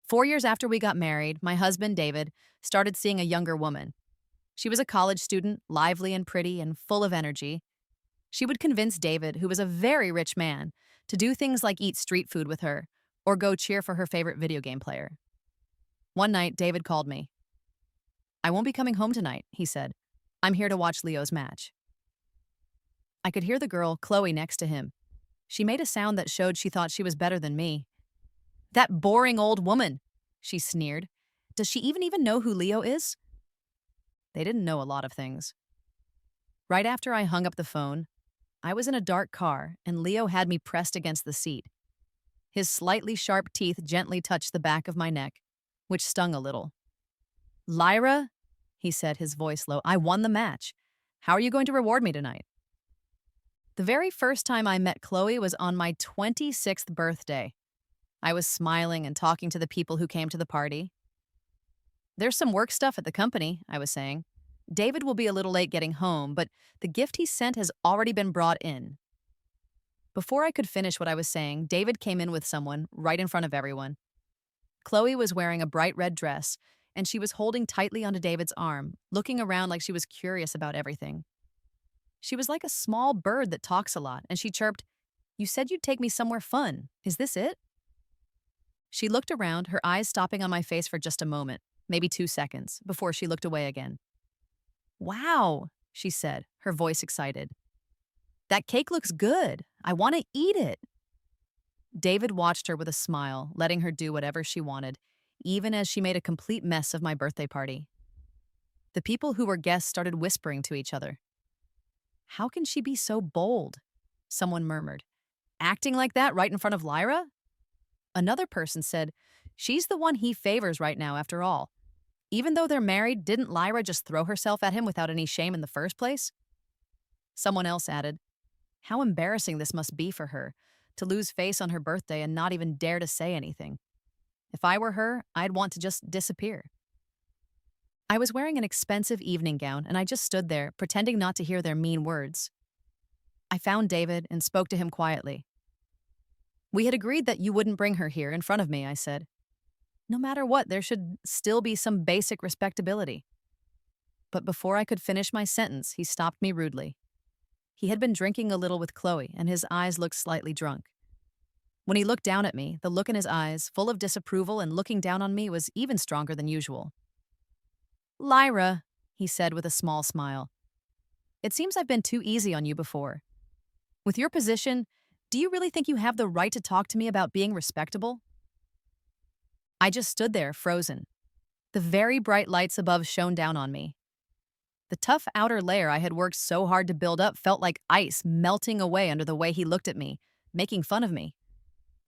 4 years after we got married, my husband, David, started seeing a younger woman. She was a college student, lively and pretty and full of energy. She would convince David, who was a very rich man, to do things like eat street food with her or go cheer for her favorite video game player. One night, David called me. "I won't be coming home tonight," he said. "I'm here to watch Leo's match." I could hear the girl, Chloe, next to him. She made a sound that showed she thought she was better than me. "That boring old woman," she sneered. "Does she even know who Leo is?" They didn't know a lot of things. Right after I hung up the phone, I was in a dark car and Leo had me pressed against the seat. His slightly sharp teeth gently touched the back of my neck, which stung a little. "Lyra," he said, his voice low, "I won the match. How are you going to reward me tonight?" The very first time I met Chloe was on my 26th birthday. I was smiling and talking to the people who came to the party. "There's some work stuff at the company," I was saying. "David will be a little late getting home, but the gift he sent has already been brought in." Before I could finish what I was saying, David came in with someone right in front of everyone. Chloe was wearing a bright red dress, and she was holding tightly onto David's arm, looking around like she was curious about everything. She was like a small bird that talks a lot, and she chirped, "You said you'd take me somewhere fun. Is this it?" She looked around, her eyes stopping on my face for just a moment, maybe 2 seconds, before she looked away again. "Wow," she said, her voice excited. "That cake looks good. I want to eat it." David watched her with a smile, letting her do whatever she wanted, even as she made a complete mess of my birthday party. The people who were guests started whispering to each other. "How can she be so bold?" someone murmured. "Acting like that right in front of Lyra?" Another person said, "She's the one he favors right now, after all. Even though they're married, didn't Lyra just throw herself at him without any shame in the first place?" Someone else added, "How embarrassing this must be for her, to lose face on her birthday and not even dare to say anything. If I were her, I'd want to just disappear." I was wearing an expensive evening gown, and I just stood there, pretending not to hear their mean words. I found David and spoke to him quietly. "We had agreed that you wouldn't bring her here in front of me," I said. "No matter what, there should still be some basic respectability." But before I could finish my sentence, he stopped me rudely. He had been drinking a little with Chloe, and his eyes looked slightly drunk. When he looked down at me, the look in his eyes, full of disapproval and looking down on me, was even stronger than usual. "Lyra," he said with a small smile, "it seems I've been too easy on you before. With your position, do you really think you have the right to talk to me about being respectable?" I just stood there, frozen. The very bright lights above shone down on me. The tough outer layer I had worked so hard to build up felt like ice melting away under the way he looked at me, making fun of me.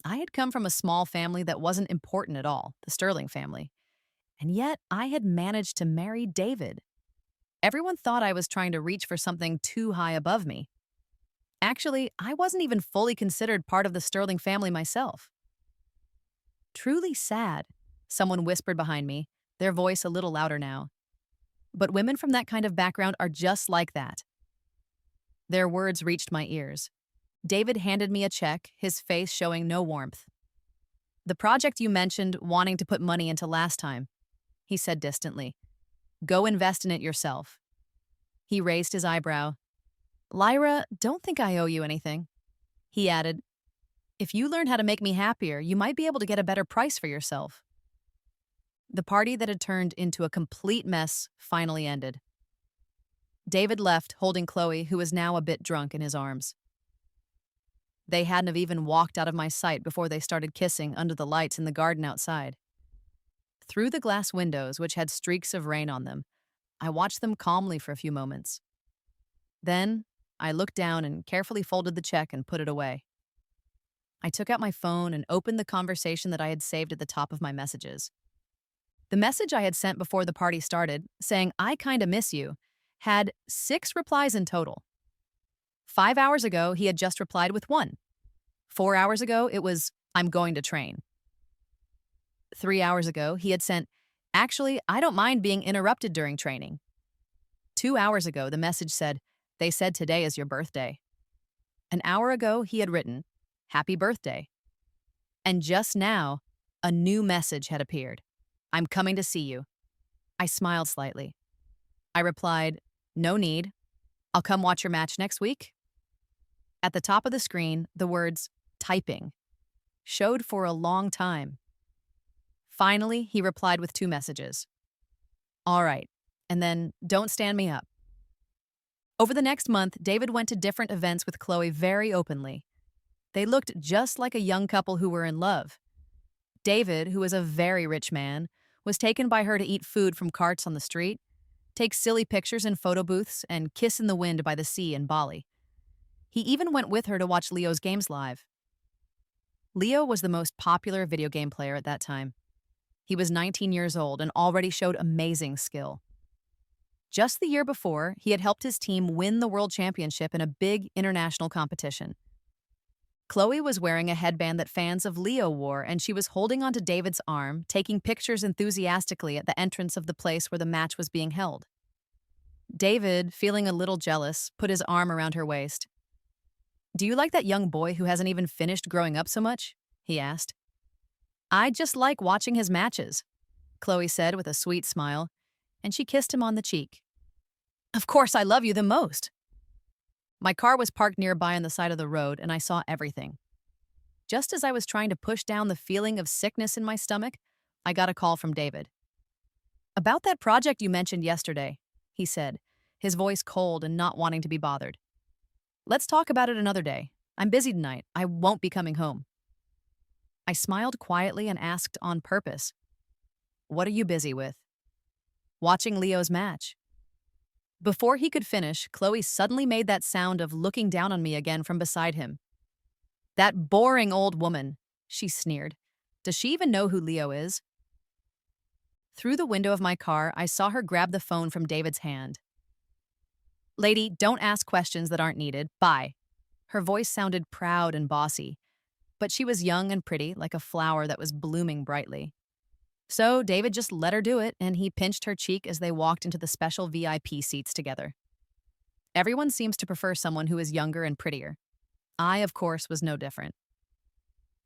I had come from a small family that wasn't important at all, the Sterling family. And yet I had managed to marry David. Everyone thought I was trying to reach for something too high above me. Actually, I wasn't even fully considered part of the Sterling family myself. "Truly sad," someone whispered behind me, their voice a little louder now. "But women from that kind of background are just like that." Their words reached my ears. David handed me a check, his face showing no warmth. "The project you mentioned wanting to put money into last time," he said distantly. "Go invest in it yourself." He raised his eyebrow. "Lyra, don't think I owe you anything." He added, "If you learn how to make me happier, you might be able to get a better price for yourself." The party that had turned into a complete mess finally ended. David left, holding Chloe, who was now a bit drunk, in his arms. They hadn't have even walked out of my sight before they started kissing under the lights in the garden outside. Through the glass windows, which had streaks of rain on them, I watched them calmly for a few moments. Then, I looked down and carefully folded the check and put it away. I took out my phone and opened the conversation that I had saved at the top of my messages. The message I had sent before the party started, saying, "I kinda miss you," had 6 replies in total. 5 hours ago, he had just replied with 1. 4 hours ago, it was, "I'm going to train." 3 hours ago, he had sent, "Actually, I don't mind being interrupted during training." 2 hours ago, the message said, "They said today is your birthday." An hour ago, he had written, "Happy birthday." And just now, A new message had appeared. I'm coming to see you. I smiled slightly. I replied, no need. I'll come watch your match next week. At the top of the screen, the words typing showed for a long time. Finally, he replied with two messages. All right, and then don't stand me up. Over the next month, David went to different events with Chloe very openly. They looked just like a young couple who were in love. David, who was a very rich man, was taken by her to eat food from carts on the street, take silly pictures in photo booths, and kiss in the wind by the sea in Bali. He even went with her to watch Leo's games live. Leo was the most popular video game player at that time. He was 19 years old and already showed amazing skill. Just the year before, he had helped his team win the world championship in a big international competition. Chloe was wearing a headband that fans of Leo wore, and she was holding onto David's arm, taking pictures enthusiastically at the entrance of the place where the match was being held. David, feeling a little jealous, put his arm around her waist. Do you like that young boy who hasn't even finished growing up so much? He asked. I just like watching his matches, Chloe said with a sweet smile, and she kissed him on the cheek. Of course I love you the most. My car was parked nearby on the side of the road, and I saw everything. Just as I was trying to push down the feeling of sickness in my stomach, I got a call from David. About that project you mentioned yesterday, he said, his voice cold and not wanting to be bothered. Let's talk about it another day. I'm busy tonight. I won't be coming home. I smiled quietly and asked on purpose, what are you busy with? Watching Leo's match. Before he could finish, Chloe suddenly made that sound of looking down on me again from beside him. That boring old woman, she sneered. Does she even know who Leo is? Through the window of my car, I saw her grab the phone from David's hand. Lady, don't ask questions that aren't needed. Bye. Her voice sounded proud and bossy, but she was young and pretty, like a flower that was blooming brightly. So David just let her do it, and he pinched her cheek as they walked into the special VIP seats together. Everyone seems to prefer someone who is younger and prettier. I, of course, was no different.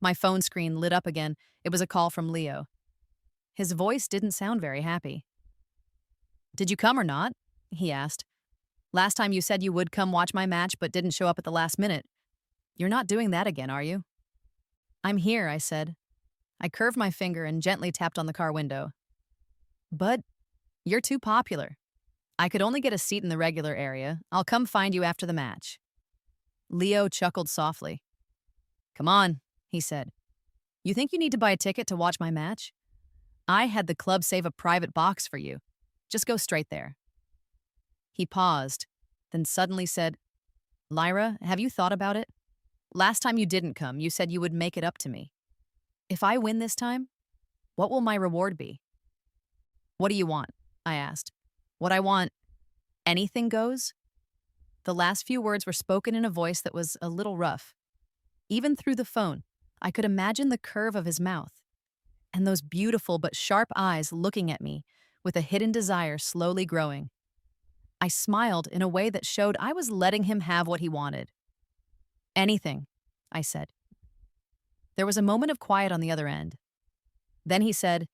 My phone screen lit up again. It was a call from Leo. His voice didn't sound very happy. Did you come or not? He asked. Last time you said you would come watch my match but didn't show up at the last minute. You're not doing that again, are you? I'm here, I said. I curved my finger and gently tapped on the car window. But you're too popular. I could only get a seat in the regular area. I'll come find you after the match. Leo chuckled softly. Come on, he said. You think you need to buy a ticket to watch my match? I had the club save a private box for you. Just go straight there. He paused, then suddenly said, Lyra, have you thought about it? Last time you didn't come, you said you would make it up to me. If I win this time, what will my reward be? What do you want? I asked. What I want, anything goes? The last few words were spoken in a voice that was a little rough. Even through the phone, I could imagine the curve of his mouth and those beautiful but sharp eyes looking at me with a hidden desire slowly growing. I smiled in a way that showed I was letting him have what he wanted. Anything, I said. There was a moment of quiet on the other end. Then he said,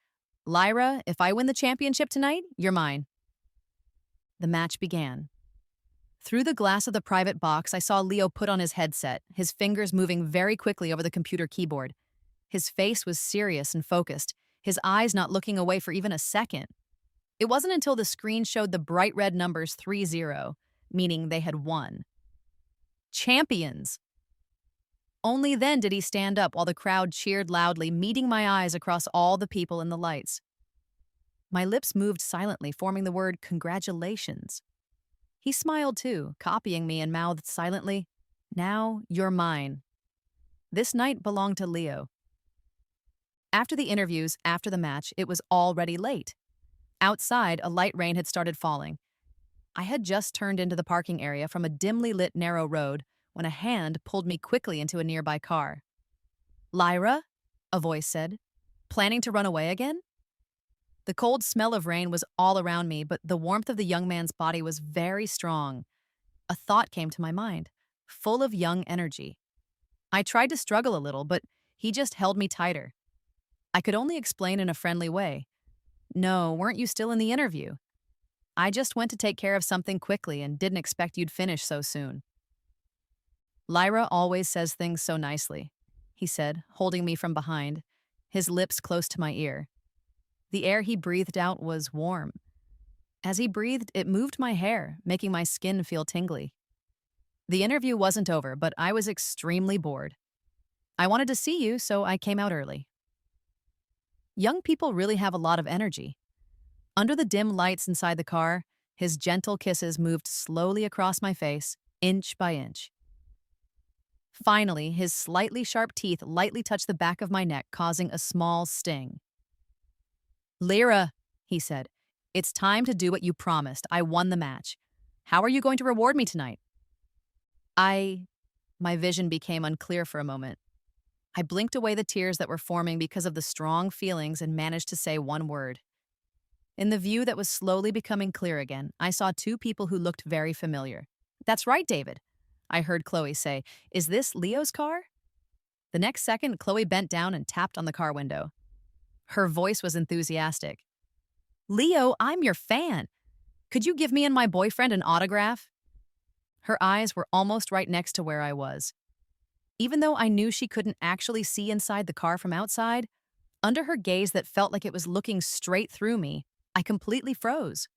Lyra, if I win the championship tonight, you're mine. The match began. Through the glass of the private box, I saw Leo put on his headset, his fingers moving very quickly over the computer keyboard. His face was serious and focused, his eyes not looking away for even a second. It wasn't until the screen showed the bright red numbers 3-0, meaning they had won. Champions! Only then did he stand up while the crowd cheered loudly, meeting my eyes across all the people in the lights. My lips moved silently, forming the word congratulations. He smiled too, copying me and mouthed silently, Now you're mine. This night belonged to Leo. After the interviews, after the match, it was already late. Outside, a light rain had started falling. I had just turned into the parking area from a dimly lit narrow road when a hand pulled me quickly into a nearby car. Lyra, a voice said, planning to run away again? The cold smell of rain was all around me, but the warmth of the young man's body was very strong. A thought came to my mind, full of young energy. I tried to struggle a little, but he just held me tighter. I could only explain in a friendly way. No, weren't you still in the interview? I just went to take care of something quickly and didn't expect you'd finish so soon. Lyra always says things so nicely, he said, holding me from behind, his lips close to my ear. The air he breathed out was warm. As he breathed, it moved my hair, making my skin feel tingly. The interview wasn't over, but I was extremely bored. I wanted to see you, so I came out early. Young people really have a lot of energy. Under the dim lights inside the car, his gentle kisses moved slowly across my face, inch by inch. Finally, his slightly sharp teeth lightly touched the back of my neck, causing a small sting. Lyra, he said, it's time to do what you promised. I won the match. How are you going to reward me tonight? My vision became unclear for a moment. I blinked away the tears that were forming because of the strong feelings and managed to say one word. In the view that was slowly becoming clear again, I saw two people who looked very familiar. That's right, David, I heard Chloe say. Is this Leo's car? The next second, Chloe bent down and tapped on the car window. Her voice was enthusiastic. Leo, I'm your fan. Could you give me and my boyfriend an autograph? Her eyes were almost right next to where I was. Even though I knew she couldn't actually see inside the car from outside, under her gaze that felt like it was looking straight through me, I completely froze.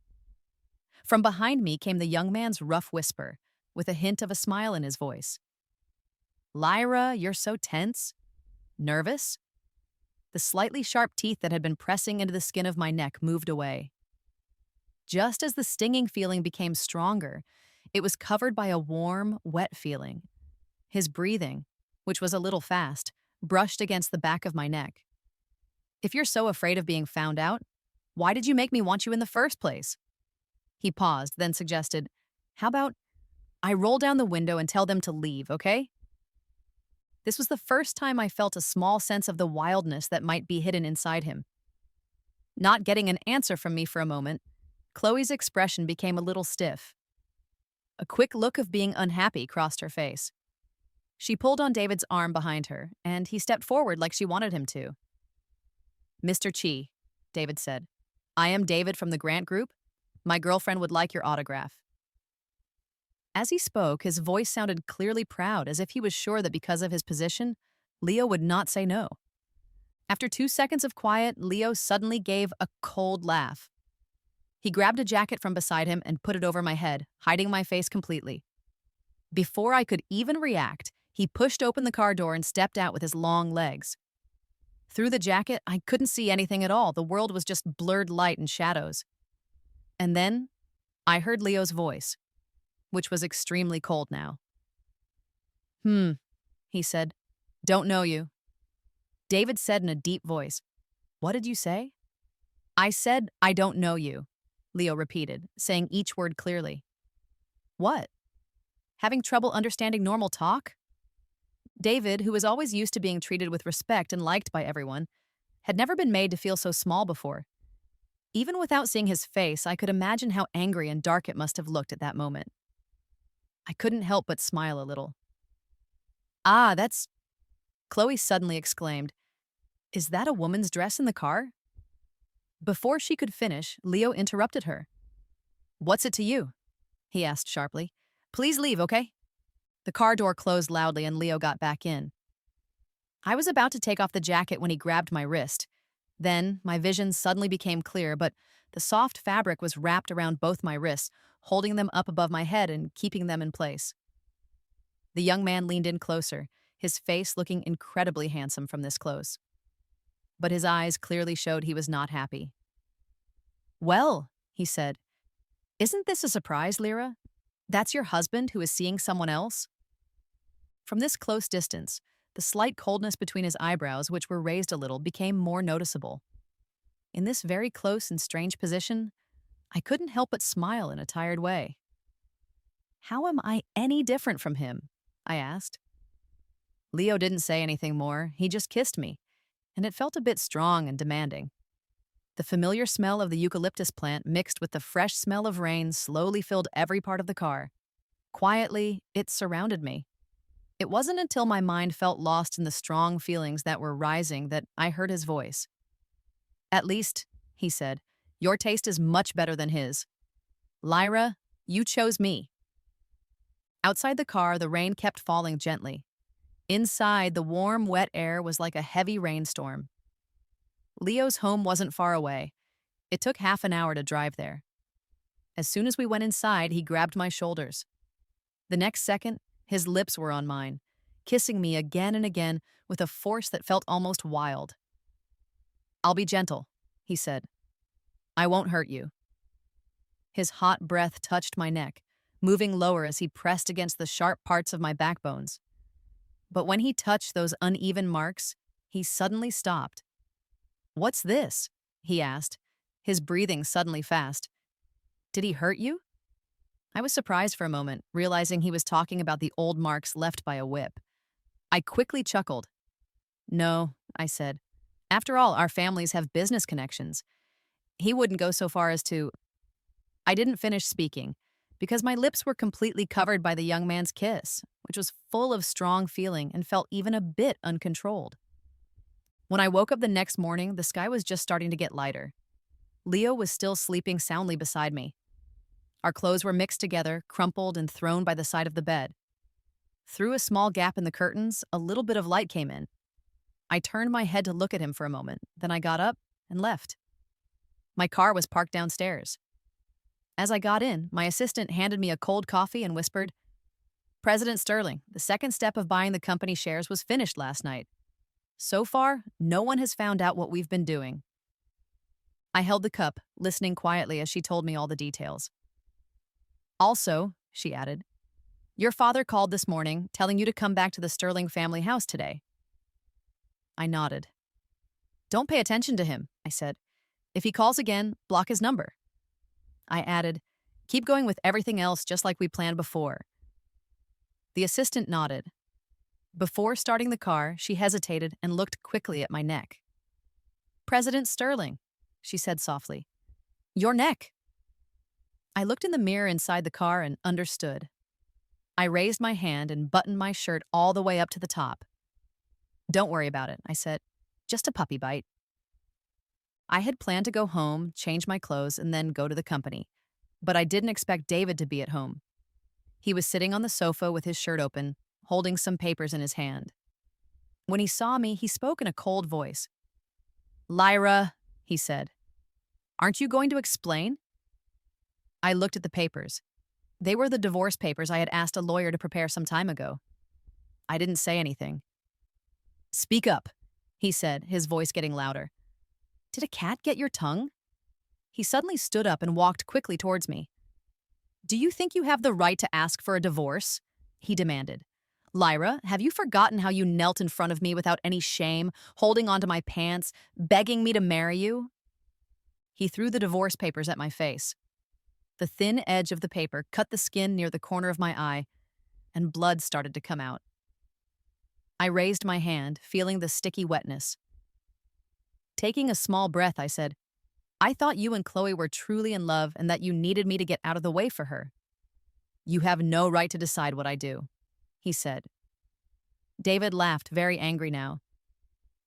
From behind me came the young man's rough whisper, with a hint of a smile in his voice. Lyra, you're so tense. Nervous? The slightly sharp teeth that had been pressing into the skin of my neck moved away. Just as the stinging feeling became stronger, it was covered by a warm, wet feeling. His breathing, which was a little fast, brushed against the back of my neck. If you're so afraid of being found out, why did you make me want you in the first place? He paused, then suggested, how about I roll down the window and tell them to leave, okay? This was the first time I felt a small sense of the wildness that might be hidden inside him. Not getting an answer from me for a moment, Chloe's expression became a little stiff. A quick look of being unhappy crossed her face. She pulled on David's arm behind her, and he stepped forward like she wanted him to. Mr. Chi, David said, I am David from the Grant Group. My girlfriend would like your autograph. As he spoke, his voice sounded clearly proud, as if he was sure that because of his position, Leo would not say no. After 2 seconds of quiet, Leo suddenly gave a cold laugh. He grabbed a jacket from beside him and put it over my head, hiding my face completely. Before I could even react, he pushed open the car door and stepped out with his long legs. Through the jacket, I couldn't see anything at all. The world was just blurred light and shadows. And then, I heard Leo's voice, which was extremely cold now. He said. Don't know you. David said in a deep voice. What did you say? I said, I don't know you, Leo repeated, saying each word clearly. What? Having trouble understanding normal talk? David, who was always used to being treated with respect and liked by everyone, had never been made to feel so small before. Even without seeing his face, I could imagine how angry and dark it must have looked at that moment. I couldn't help but smile a little. Ah, that's... Chloe suddenly exclaimed, Is that a woman's dress in the car? Before she could finish, Leo interrupted her. What's it to you? He asked sharply. Please leave, okay? The car door closed loudly and Leo got back in. I was about to take off the jacket when he grabbed my wrist. Then, my vision suddenly became clear, but the soft fabric was wrapped around both my wrists, holding them up above my head and keeping them in place. The young man leaned in closer, his face looking incredibly handsome from this close. But his eyes clearly showed he was not happy. Well, he said, isn't this a surprise, Lyra? That's your husband who is seeing someone else? From this close distance, the slight coldness between his eyebrows, which were raised a little, became more noticeable. In this very close and strange position, I couldn't help but smile in a tired way. How am I any different from him? I asked. Leo didn't say anything more. He just kissed me, and it felt a bit strong and demanding. The familiar smell of the eucalyptus plant mixed with the fresh smell of rain slowly filled every part of the car. Quietly, it surrounded me. It wasn't until my mind felt lost in the strong feelings that were rising that I heard his voice. At least, he said, your taste is much better than his. Lyra, you chose me. Outside the car, the rain kept falling gently. Inside, the warm, wet air was like a heavy rainstorm. Leo's home wasn't far away. It took half an hour to drive there. As soon as we went inside, he grabbed my shoulders. The next second, his lips were on mine, kissing me again and again with a force that felt almost wild. I'll be gentle, he said. I won't hurt you. His hot breath touched my neck, moving lower as he pressed against the sharp parts of my backbones. But when he touched those uneven marks, he suddenly stopped. What's this? He asked, his breathing suddenly fast. Did he hurt you? I was surprised for a moment, realizing he was talking about the old marks left by a whip. I quickly chuckled. No, I said. After all, our families have business connections. He wouldn't go so far as to... I didn't finish speaking, because my lips were completely covered by the young man's kiss, which was full of strong feeling and felt even a bit uncontrolled. When I woke up the next morning, the sky was just starting to get lighter. Leo was still sleeping soundly beside me. Our clothes were mixed together, crumpled and thrown by the side of the bed. Through a small gap in the curtains, a little bit of light came in. I turned my head to look at him for a moment, then I got up and left. My car was parked downstairs. As I got in, my assistant handed me a cold coffee and whispered, President Sterling, the second step of buying the company shares was finished last night. So far, no one has found out what we've been doing. I held the cup, listening quietly as she told me all the details. Also, she added, your father called this morning telling you to come back to the Sterling family house today. I nodded. Don't pay attention to him, I said. If he calls again, block his number. I added, keep going with everything else just like we planned before. The assistant nodded. Before starting the car, she hesitated and looked quickly at my neck. President Sterling, she said softly. Your neck. I looked in the mirror inside the car and understood. I raised my hand and buttoned my shirt all the way up to the top. Don't worry about it, I said. Just a puppy bite. I had planned to go home, change my clothes, and then go to the company. But I didn't expect David to be at home. He was sitting on the sofa with his shirt open, holding some papers in his hand. When he saw me, he spoke in a cold voice. Lyra, he said. Aren't you going to explain? I looked at the papers. They were the divorce papers I had asked a lawyer to prepare some time ago. I didn't say anything. Speak up, he said, his voice getting louder. Did a cat get your tongue? He suddenly stood up and walked quickly towards me. Do you think you have the right to ask for a divorce? He demanded. Lyra, have you forgotten how you knelt in front of me without any shame, holding onto my pants, begging me to marry you? He threw the divorce papers at my face. The thin edge of the paper cut the skin near the corner of my eye, and blood started to come out. I raised my hand, feeling the sticky wetness. Taking a small breath, I said, I thought you and Chloe were truly in love and that you needed me to get out of the way for her. You have no right to decide what I do, he said. David laughed, very angry now.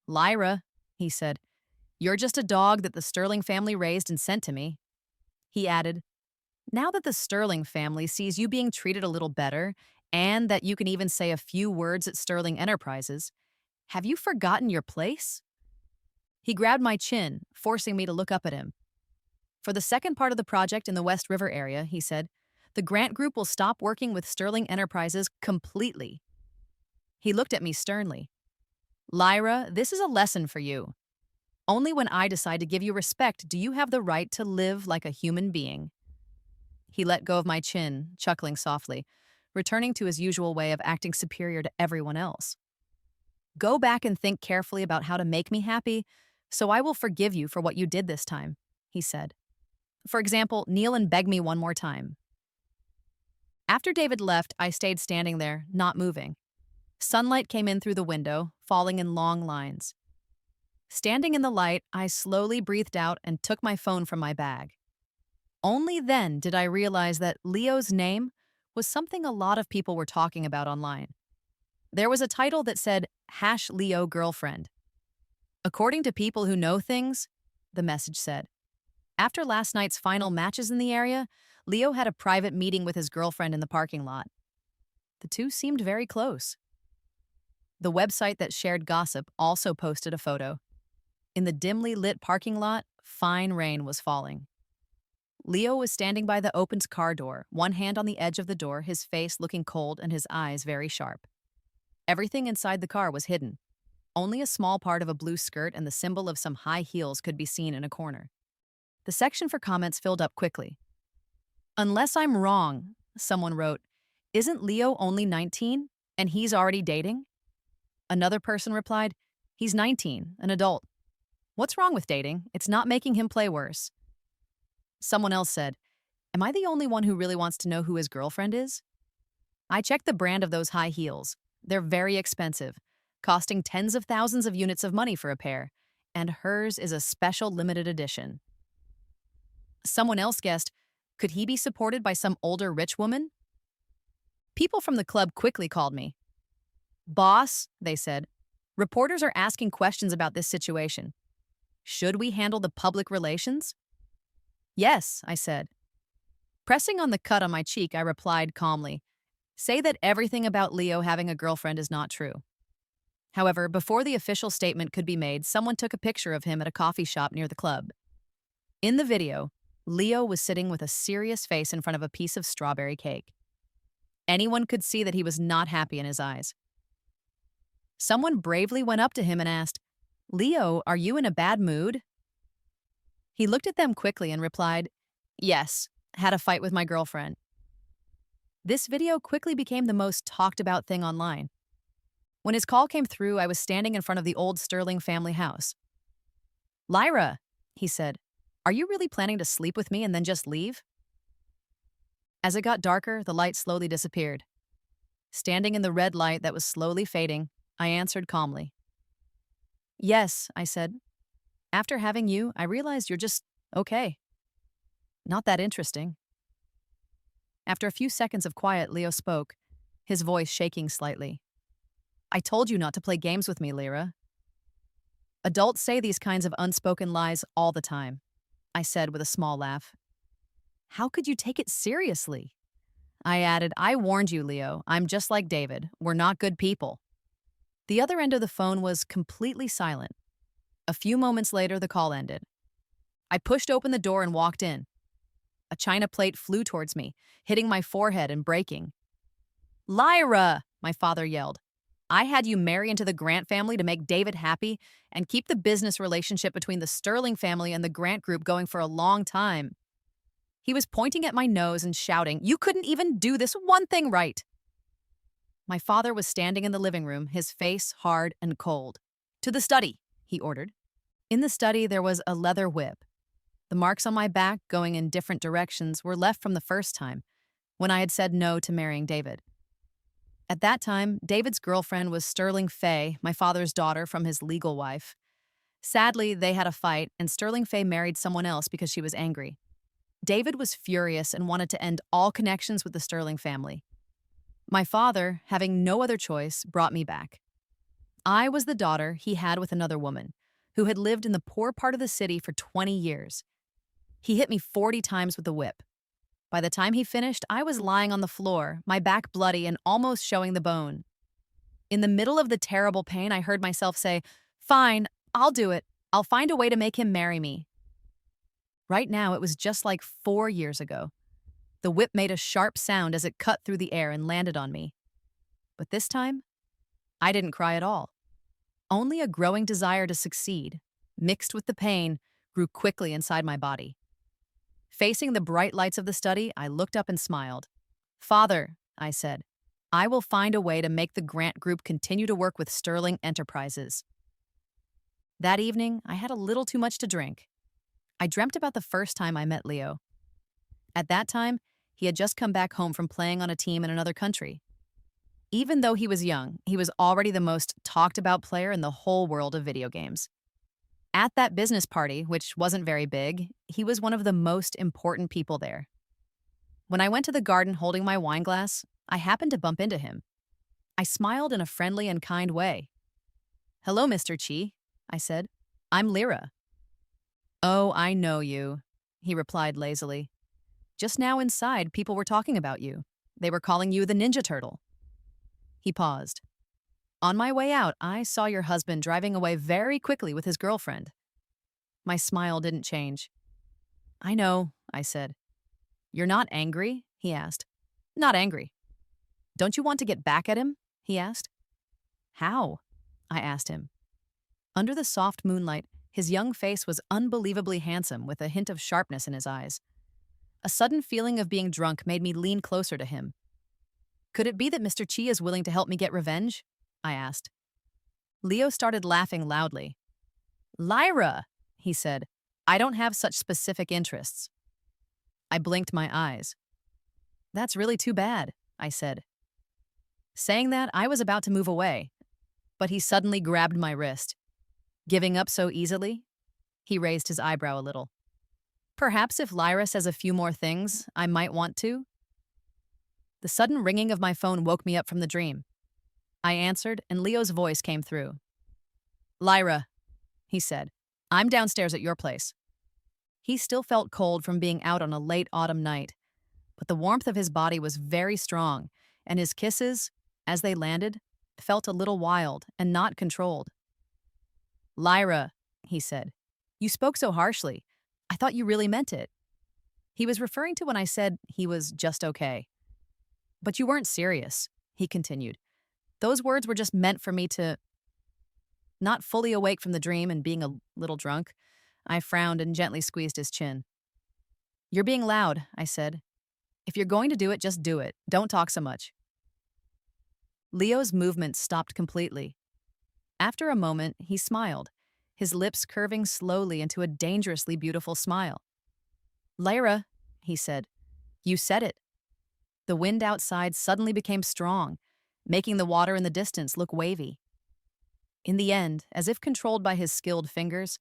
Lyra, he said, you're just a dog that the Sterling family raised and sent to me. He added, now that the Sterling family sees you being treated a little better and that you can even say a few words at Sterling Enterprises, have you forgotten your place? He grabbed my chin, forcing me to look up at him. For the second part of the project in the West River area, he said, the grant group will stop working with Sterling Enterprises completely. He looked at me sternly. Lyra, this is a lesson for you. Only when I decide to give you respect do you have the right to live like a human being. He let go of my chin, chuckling softly, returning to his usual way of acting superior to everyone else. Go back and think carefully about how to make me happy, so I will forgive you for what you did this time, he said. For example, kneel and beg me one more time. After David left, I stayed standing there, not moving. Sunlight came in through the window, falling in long lines. Standing in the light, I slowly breathed out and took my phone from my bag. Only then did I realize that Leo's name was something a lot of people were talking about online. There was a title that said, #Leo girlfriend. According to people who know things, the message said, after last night's final matches in the area, Leo had a private meeting with his girlfriend in the parking lot. The two seemed very close. The website that shared gossip also posted a photo. In the dimly lit parking lot, fine rain was falling. Leo was standing by the opened car door, one hand on the edge of the door, his face looking cold and his eyes very sharp. Everything inside the car was hidden. Only a small part of a blue skirt and the symbol of some high heels could be seen in a corner. The section for comments filled up quickly. Unless I'm wrong, someone wrote, isn't Leo only 19 and he's already dating? Another person replied, he's 19, an adult. What's wrong with dating? It's not making him play worse. Someone else said, am I the only one who really wants to know who his girlfriend is? I checked the brand of those high heels. They're very expensive, costing tens of thousands of units of money for a pair, and hers is a special limited edition. Someone else guessed, could he be supported by some older rich woman? People from the club quickly called me. Boss, they said, reporters are asking questions about this situation. Should we handle the public relations? Yes, I said. Pressing on the cut on my cheek, I replied calmly, say that everything about Leo having a girlfriend is not true. However, before the official statement could be made, someone took a picture of him at a coffee shop near the club. In the video, Leo was sitting with a serious face in front of a piece of strawberry cake. Anyone could see that he was not happy in his eyes. Someone bravely went up to him and asked, Leo, are you in a bad mood? He looked at them quickly and replied, yes, had a fight with my girlfriend. This video quickly became the most talked about thing online. When his call came through, I was standing in front of the old Sterling family house. Lyra, he said, are you really planning to sleep with me and then just leave? As it got darker, the light slowly disappeared. Standing in the red light that was slowly fading, I answered calmly. Yes, I said. After having you, I realized you're just okay. Not that interesting. After a few seconds of quiet, Leo spoke, his voice shaking slightly. I told you not to play games with me, Lyra. Adults say these kinds of unspoken lies all the time, I said with a small laugh. How could you take it seriously? I added, I warned you, Leo. I'm just like David. We're not good people. The other end of the phone was completely silent. A few moments later, the call ended. I pushed open the door and walked in. A china plate flew towards me, hitting my forehead and breaking. Lyra, my father yelled. I had you marry into the Grant family to make David happy and keep the business relationship between the Sterling family and the Grant group going for a long time. He was pointing at my nose and shouting, you couldn't even do this one thing right. My father was standing in the living room, his face hard and cold. To the study, he ordered. In the study, there was a leather whip. The marks on my back, going in different directions, were left from the first time, when I had said no to marrying David. At that time, David's girlfriend was Sterling Fay, my father's daughter from his legal wife. Sadly, they had a fight, and Sterling Fay married someone else because she was angry. David was furious and wanted to end all connections with the Sterling family. My father, having no other choice, brought me back. I was the daughter he had with another woman, who had lived in the poor part of the city for 20 years. He hit me 40 times with a whip. By the time he finished, I was lying on the floor, my back bloody and almost showing the bone. In the middle of the terrible pain, I heard myself say, fine, I'll do it. I'll find a way to make him marry me. Right now, it was just like 4 years ago. The whip made a sharp sound as it cut through the air and landed on me. But this time, I didn't cry at all. Only a growing desire to succeed, mixed with the pain, grew quickly inside my body. Facing the bright lights of the study, I looked up and smiled. Father, I said, I will find a way to make the Grant Group continue to work with Sterling Enterprises. That evening, I had a little too much to drink. I dreamt about the first time I met Leo. At that time, he had just come back home from playing on a team in another country. Even though he was young, he was already the most talked about player in the whole world of video games. At that business party, which wasn't very big, he was one of the most important people there. When I went to the garden holding my wine glass, I happened to bump into him. I smiled in a friendly and kind way. "Hello, Mr. Chi," I said. "I'm Lyra." "Oh, I know you," he replied lazily. "Just now inside, people were talking about you. They were calling you the Ninja Turtle." He paused. "On my way out, I saw your husband driving away very quickly with his girlfriend." My smile didn't change. "I know," I said. "You're not angry?" he asked. "Not angry." "Don't you want to get back at him?" he asked. "How?" I asked him. Under the soft moonlight, his young face was unbelievably handsome with a hint of sharpness in his eyes. A sudden feeling of being drunk made me lean closer to him. "Could it be that Mr. Chi is willing to help me get revenge?" I asked. Leo started laughing loudly. "Lyra," he said, "I don't have such specific interests." I blinked my eyes. "That's really too bad," I said. Saying that, I was about to move away, but he suddenly grabbed my wrist. "Giving up so easily?" He raised his eyebrow a little. "Perhaps if Lyra says a few more things, I might want to." The sudden ringing of my phone woke me up from the dream. I answered, and Leo's voice came through. "Lyra," he said, "I'm downstairs at your place." He still felt cold from being out on a late autumn night, but the warmth of his body was very strong, and his kisses, as they landed, felt a little wild and not controlled. "Lyra," he said, "you spoke so harshly. I thought you really meant it." He was referring to when I said he was just okay. "But you weren't serious," he continued. "Those words were just meant for me to—" Not fully awake from the dream and being a little drunk, I frowned and gently squeezed his chin. "You're being loud," I said. "If you're going to do it, just do it. Don't talk so much." Leo's movements stopped completely. After a moment, he smiled, his lips curving slowly into a dangerously beautiful smile. "Lyra," he said, "you said it." The wind outside suddenly became strong, making the water in the distance look wavy. In the end, as if controlled by his skilled fingers,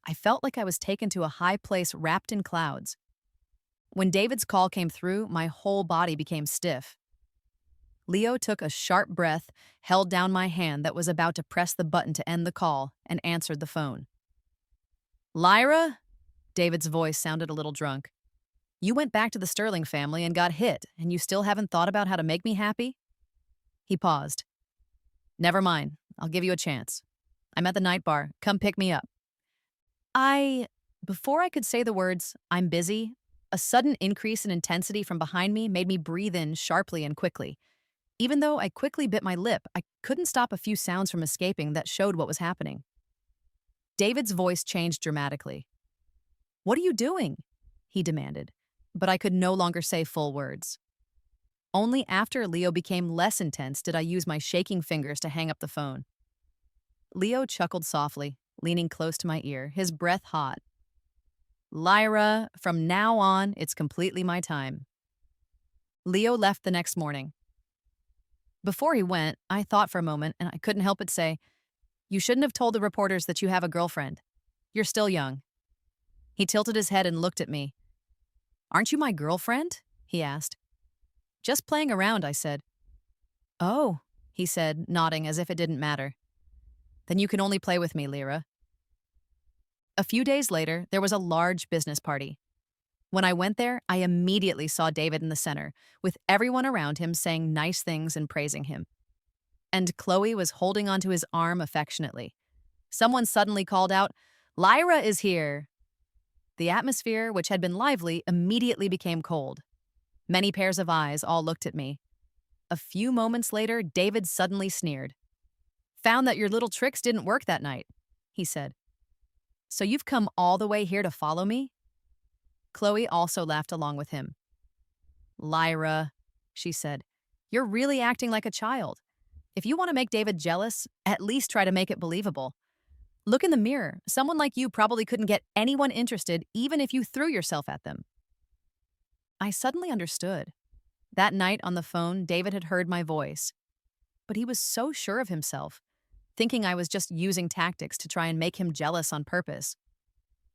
I felt like I was taken to a high place wrapped in clouds. When David's call came through, my whole body became stiff. Leo took a sharp breath, held down my hand that was about to press the button to end the call, and answered the phone. "Lyra?" David's voice sounded a little drunk. "You went back to the Sterling family and got hit, and you still haven't thought about how to make me happy?" He paused. "Never mind. I'll give you a chance. I'm at the night bar. Come pick me up." Before I could say the words, "I'm busy," a sudden increase in intensity from behind me made me breathe in sharply and quickly. Even though I quickly bit my lip, I couldn't stop a few sounds from escaping that showed what was happening. David's voice changed dramatically. "What are you doing?" he demanded, but I could no longer say full words. Only after Leo became less intense did I use my shaking fingers to hang up the phone. Leo chuckled softly, leaning close to my ear, his breath hot. "Lyra, from now on, it's completely my time." Leo left the next morning. Before he went, I thought for a moment, and I couldn't help but say, "You shouldn't have told the reporters that you have a girlfriend. You're still young." He tilted his head and looked at me. "Aren't you my girlfriend?" he asked. "Just playing around," I said. "Oh," he said, nodding as if it didn't matter. "Then you can only play with me, Lyra." A few days later, there was a large business party. When I went there, I immediately saw David in the center, with everyone around him saying nice things and praising him. And Chloe was holding onto his arm affectionately. Someone suddenly called out, "Lyra is here!" The atmosphere, which had been lively, immediately became cold. Many pairs of eyes all looked at me. A few moments later, David suddenly sneered. "Found that your little tricks didn't work that night," he said. "So you've come all the way here to follow me?" Chloe also laughed along with him. "Lyra," she said, "you're really acting like a child. If you want to make David jealous, at least try to make it believable. Look in the mirror. Someone like you probably couldn't get anyone interested even if you threw yourself at them." I suddenly understood. That night on the phone, David had heard my voice. But he was so sure of himself, thinking I was just using tactics to try and make him jealous on purpose.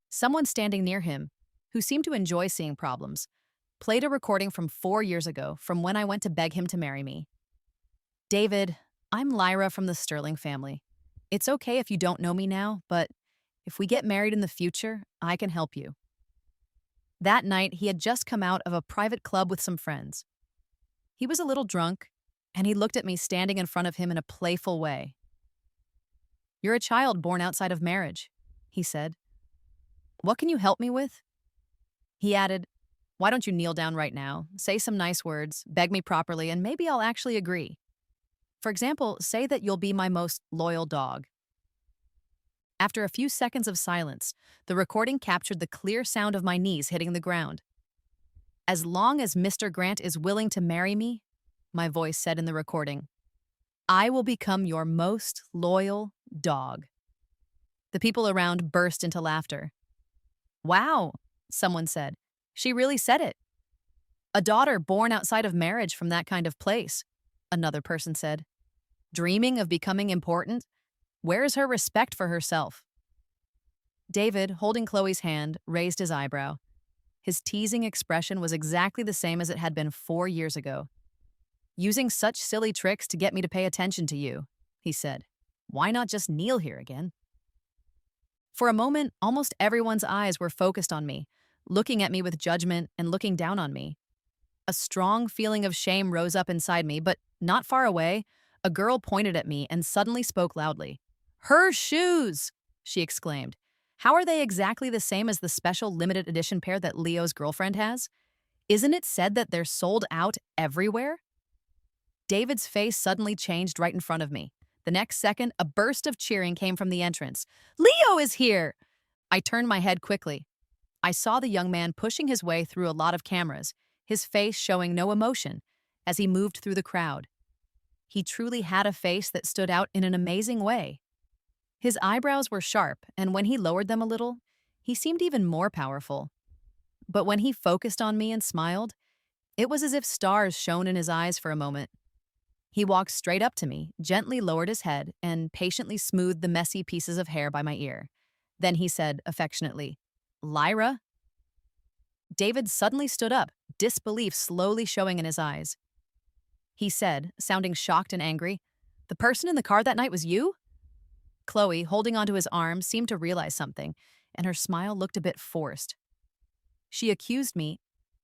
Someone standing near him, who seemed to enjoy seeing problems, played a recording from 4 years ago from when I went to beg him to marry me. "David," I'm Lyra from the Sterling family. It's okay if you don't know me now, but if we get married in the future, I can help you. That night, he had just come out of a private club with some friends. He was a little drunk, and he looked at me standing in front of him in a playful way. "You're a child born outside of marriage," he said. "What can you help me with?" He added, "Why don't you kneel down right now, say some nice words, beg me properly, and maybe I'll actually agree. For example, say that you'll be my most loyal dog." After a few seconds of silence, the recording captured the clear sound of my knees hitting the ground. "As long as Mr. Grant is willing to marry me," my voice said in the recording, "I will become your most loyal dog." The people around burst into laughter. "Wow," someone said. "She really said it." "A daughter born outside of marriage from that kind of place," another person said. "Dreaming of becoming important? Where's her respect for herself?" David, holding Chloe's hand, raised his eyebrow. His teasing expression was exactly the same as it had been 4 years ago. "Using such silly tricks to get me to pay attention to you," he said. "Why not just kneel here again?" For a moment, almost everyone's eyes were focused on me, looking at me with judgment and looking down on me. A strong feeling of shame rose up inside me, but not far away, a girl pointed at me and suddenly spoke loudly. "Her shoes!" she exclaimed. "How are they exactly the same as the special limited edition pair that Leo's girlfriend has? Isn't it said that they're sold out everywhere?" David's face suddenly changed right in front of me. The next second, a burst of cheering came from the entrance. "Leo is here!" I turned my head quickly. I saw the young man pushing his way through a lot of cameras, his face showing no emotion, as he moved through the crowd. He truly had a face that stood out in an amazing way. His eyebrows were sharp, and when he lowered them a little, he seemed even more powerful. But when he focused on me and smiled, it was as if stars shone in his eyes for a moment. He walked straight up to me, gently lowered his head, and patiently smoothed the messy pieces of hair by my ear. Then he said affectionately, "Lyra?" David suddenly stood up, disbelief slowly showing in his eyes. He said, sounding shocked and angry, "The person in the car that night was you?" Chloe, holding onto his arm, seemed to realize something, and her smile looked a bit forced. She accused me,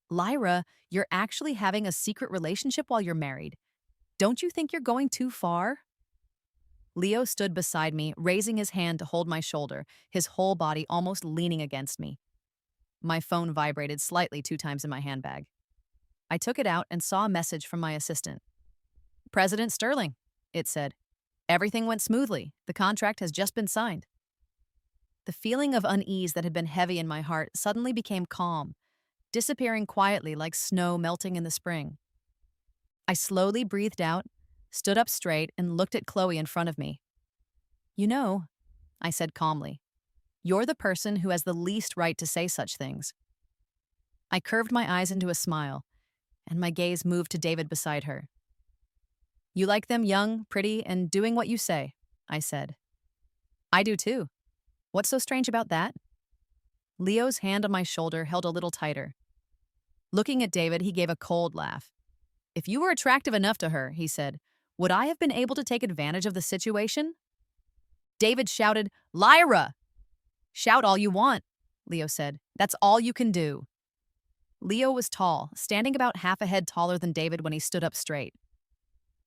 "Lyra, you're actually having a secret relationship while you're married. Don't you think you're going too far?" Leo stood beside me, raising his hand to hold my shoulder, his whole body almost leaning against me. My phone vibrated slightly 2 times in my handbag. I took it out and saw a message from my assistant. "President Sterling," it said. "Everything went smoothly. The contract has just been signed." The feeling of unease that had been heavy in my heart suddenly became calm, disappearing quietly like snow melting in the spring. I slowly breathed out, stood up straight, and looked at Chloe in front of me. "You know," I said calmly, "you're the person who has the least right to say such things." I curved my eyes into a smile, and my gaze moved to David beside her. "You like them young, pretty, and doing what you say," I said. "I do too. What's so strange about that?" Leo's hand on my shoulder held a little tighter. Looking at David, he gave a cold laugh. "If you were attractive enough to her," he said, "would I have been able to take advantage of the situation?" David shouted, "Lyra!" "Shout all you want," Leo said. "That's all you can do." Leo was tall, standing about half a head taller than David when he stood up straight.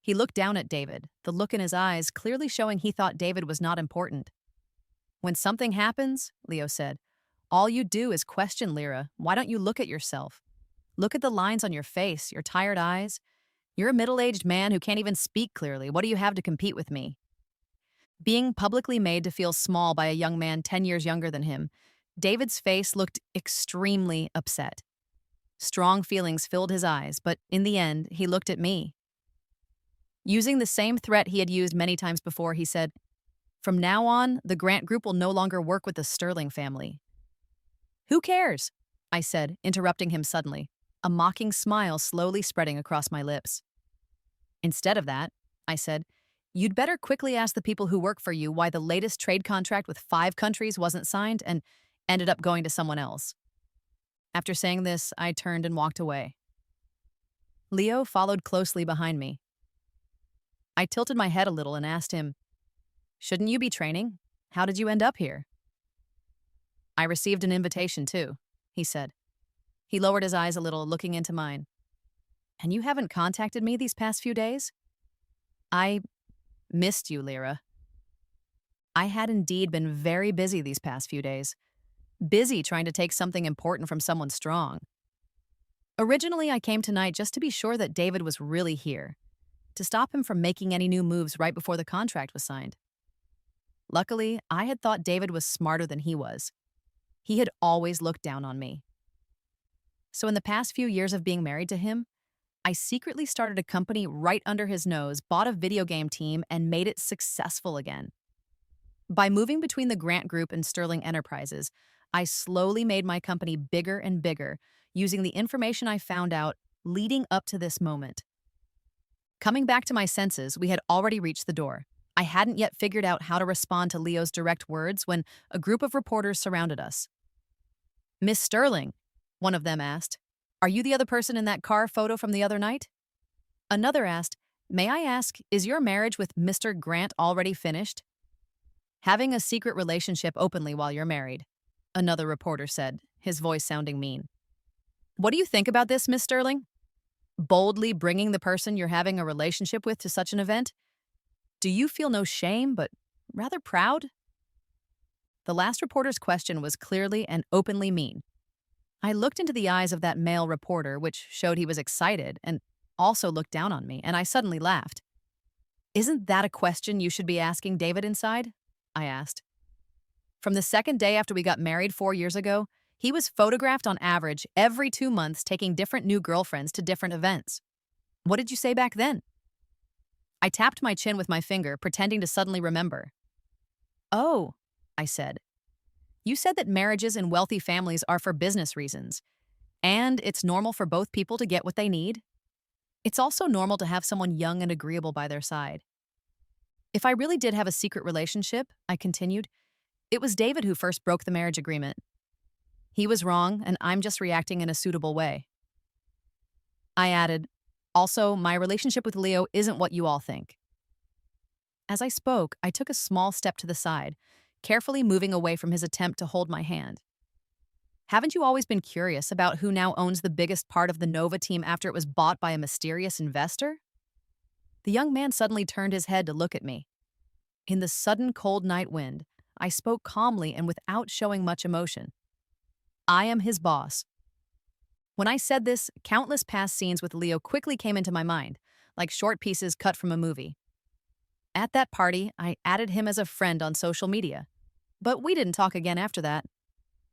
He looked down at David, the look in his eyes clearly showing he thought David was not important. "When something happens," Leo said, "all you do is question Lyra. Why don't you look at yourself? Look at the lines on your face, your tired eyes. You're a middle-aged man who can't even speak clearly. What do you have to compete with me?" Being publicly made to feel small by a young man 10 years younger than him, David's face looked extremely upset. Strong feelings filled his eyes, but in the end, he looked at me. Using the same threat he had used many times before, he said, "From now on, the Grant Group will no longer work with the Sterling family." "Who cares?" I said, interrupting him suddenly, a mocking smile slowly spreading across my lips. "Instead of that," I said, "you'd better quickly ask the people who work for you why the latest trade contract with 5 countries wasn't signed and ended up going to someone else." After saying this, I turned and walked away. Leo followed closely behind me. I tilted my head a little and asked him, "Shouldn't you be training? How did you end up here?" "I received an invitation too," he said. He lowered his eyes a little, looking into mine. "And you haven't contacted me these past few days?" "I missed you, Lyra." I had indeed been very busy these past few days. Busy trying to take something important from someone strong. Originally, I came tonight just to be sure that David was really here, to stop him from making any new moves right before the contract was signed. Luckily, I had thought David was smarter than he was. He had always looked down on me. So in the past few years of being married to him, I secretly started a company right under his nose, bought a video game team, and made it successful again. By moving between the Grant Group and Sterling Enterprises, I slowly made my company bigger and bigger, using the information I found out leading up to this moment. Coming back to my senses, we had already reached the door. I hadn't yet figured out how to respond to Leo's direct words when a group of reporters surrounded us. "Miss Sterling," one of them asked, "are you the other person in that car photo from the other night?" Another asked, "May I ask, is your marriage with Mr. Grant already finished?" "Having a secret relationship openly while you're married," another reporter said, his voice sounding mean. "What do you think about this, Miss Sterling? Boldly bringing the person you're having a relationship with to such an event? Do you feel no shame, but rather proud?" The last reporter's question was clearly and openly mean. I looked into the eyes of that male reporter, which showed he was excited and also looked down on me, and I suddenly laughed. "Isn't that a question you should be asking David inside?" I asked. From the second day after we got married 4 years ago, he was photographed on average every 2 months taking different new girlfriends to different events. What did you say back then? I tapped my chin with my finger, pretending to suddenly remember. "Oh," I said. "You said that marriages in wealthy families are for business reasons, and it's normal for both people to get what they need. It's also normal to have someone young and agreeable by their side. If I really did have a secret relationship," I continued, "it was David who first broke the marriage agreement. He was wrong, and I'm just reacting in a suitable way." I added, "Also, my relationship with Leo isn't what you all think." As I spoke, I took a small step to the side, carefully moving away from his attempt to hold my hand. "Haven't you always been curious about who now owns the biggest part of the Nova team after it was bought by a mysterious investor?" The young man suddenly turned his head to look at me. In the sudden cold night wind, I spoke calmly and without showing much emotion. "I am his boss." When I said this, countless past scenes with Leo quickly came into my mind, like short pieces cut from a movie. At that party, I added him as a friend on social media. But we didn't talk again after that.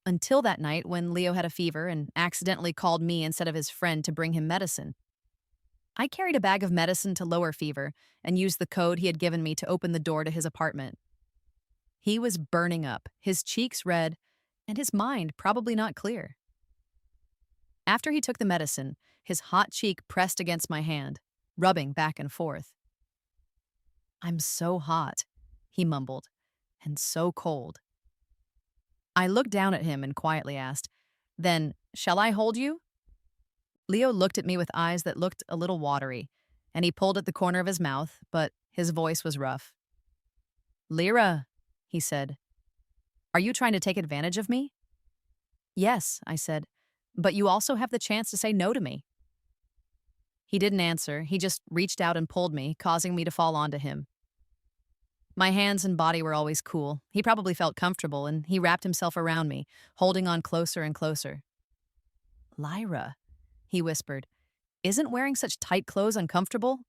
Until that night when Leo had a fever and accidentally called me instead of his friend to bring him medicine. I carried a bag of medicine to lower fever and used the code he had given me to open the door to his apartment. He was burning up, his cheeks red, and his mind probably not clear. After he took the medicine, his hot cheek pressed against my hand, rubbing back and forth. "I'm so hot," he mumbled, "and so cold." I looked down at him and quietly asked, "Then, shall I hold you?" Leo looked at me with eyes that looked a little watery, and he pulled at the corner of his mouth, but his voice was rough. "Lyra," he said, "are you trying to take advantage of me?" "Yes," I said, "but you also have the chance to say no to me." He didn't answer. He just reached out and pulled me, causing me to fall onto him. My hands and body were always cool. He probably felt comfortable, and he wrapped himself around me, holding on closer and closer. "Lyra," he whispered, "isn't wearing such tight clothes uncomfortable?"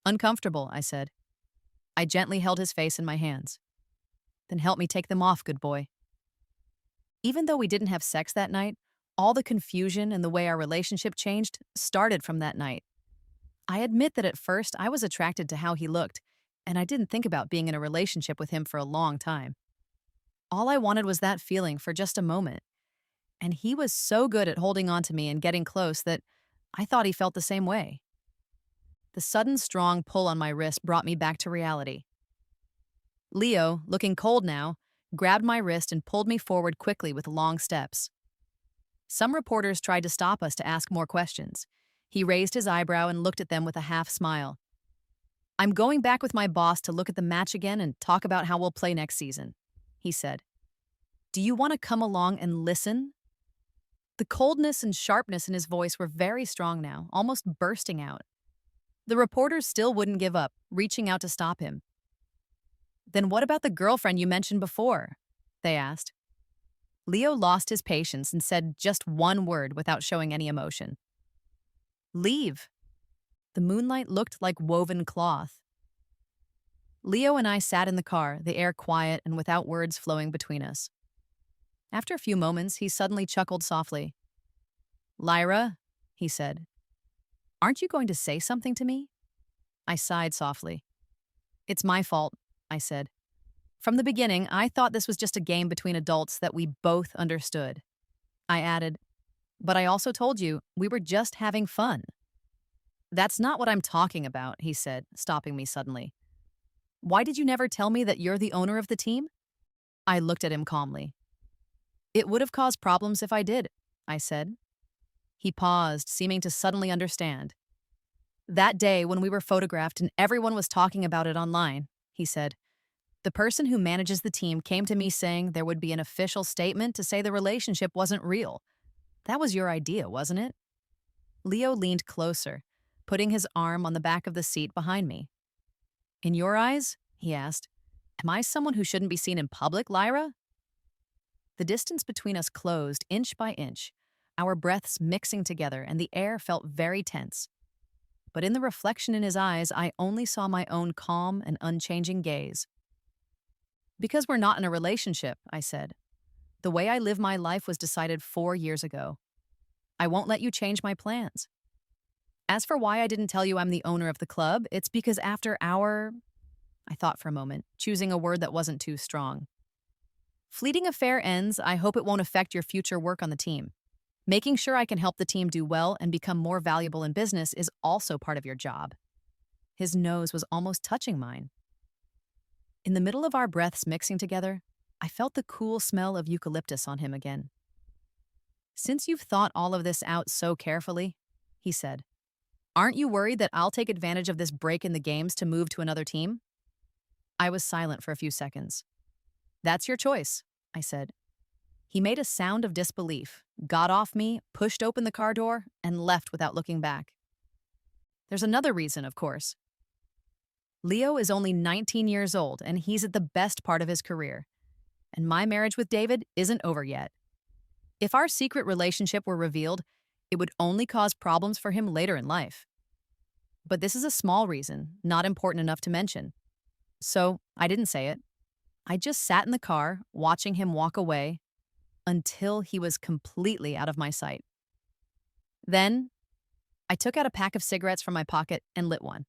"Uncomfortable," I said. I gently held his face in my hands. "Then help me take them off, good boy." Even though we didn't have sex that night, all the confusion and the way our relationship changed started from that night. I admit that at first I was attracted to how he looked, and I didn't think about being in a relationship with him for a long time. All I wanted was that feeling for just a moment. And he was so good at holding on to me and getting close that I thought he felt the same way. The sudden strong pull on my wrist brought me back to reality. Leo, looking cold now, grabbed my wrist and pulled me forward quickly with long steps. Some reporters tried to stop us to ask more questions. He raised his eyebrow and looked at them with a half smile. I'm going back with my boss to look at the match again and talk about how we'll play next season, he said. Do you want to come along and listen? The coldness and sharpness in his voice were very strong now, almost bursting out. The reporters still wouldn't give up, reaching out to stop him. Then what about the girlfriend you mentioned before? They asked. Leo lost his patience and said just one word without showing any emotion. Leave. The moonlight looked like woven cloth. Leo and I sat in the car, the air quiet and without words flowing between us. After a few moments, he suddenly chuckled softly. Lyra, he said, aren't you going to say something to me? I sighed softly. It's my fault, I said. From the beginning, I thought this was just a game between adults that we both understood. I added, but I also told you we were just having fun. That's not what I'm talking about, he said, stopping me suddenly. Why did you never tell me that you're the owner of the team? I looked at him calmly. It would have caused problems if I did, I said. He paused, seeming to suddenly understand. That day when we were photographed and everyone was talking about it online, he said, the person who manages the team came to me saying there would be an official statement to say the relationship wasn't real. That was your idea, wasn't it? Leo leaned closer, putting his arm on the back of the seat behind me. In your eyes, he asked, am I someone who shouldn't be seen in public, Lyra? The distance between us closed inch by inch, our breaths mixing together, and the air felt very tense. But in the reflection in his eyes, I only saw my own calm and unchanging gaze. Because we're not in a relationship, I said. The way I live my life was decided 4 years ago. I won't let you change my plans. As for why I didn't tell you I'm the owner of the club, it's because after our... I thought for a moment, choosing a word that wasn't too strong. Fleeting affair ends, I hope it won't affect your future work on the team. Making sure I can help the team do well and become more valuable in business is also part of your job. His nose was almost touching mine. In the middle of our breaths mixing together, I felt the cool smell of eucalyptus on him again. Since you've thought all of this out so carefully, he said, aren't you worried that I'll take advantage of this break in the games to move to another team? I was silent for a few seconds. That's your choice, I said. He made a sound of disbelief, got off me, pushed open the car door, and left without looking back. There's another reason, of course. Leo is only 19 years old, and he's at the best part of his career. And my marriage with David isn't over yet. If our secret relationship were revealed, it would only cause problems for him later in life. But this is a small reason, not important enough to mention. So I didn't say it. I just sat in the car, watching him walk away, until he was completely out of my sight. Then, I took out a pack of cigarettes from my pocket and lit one.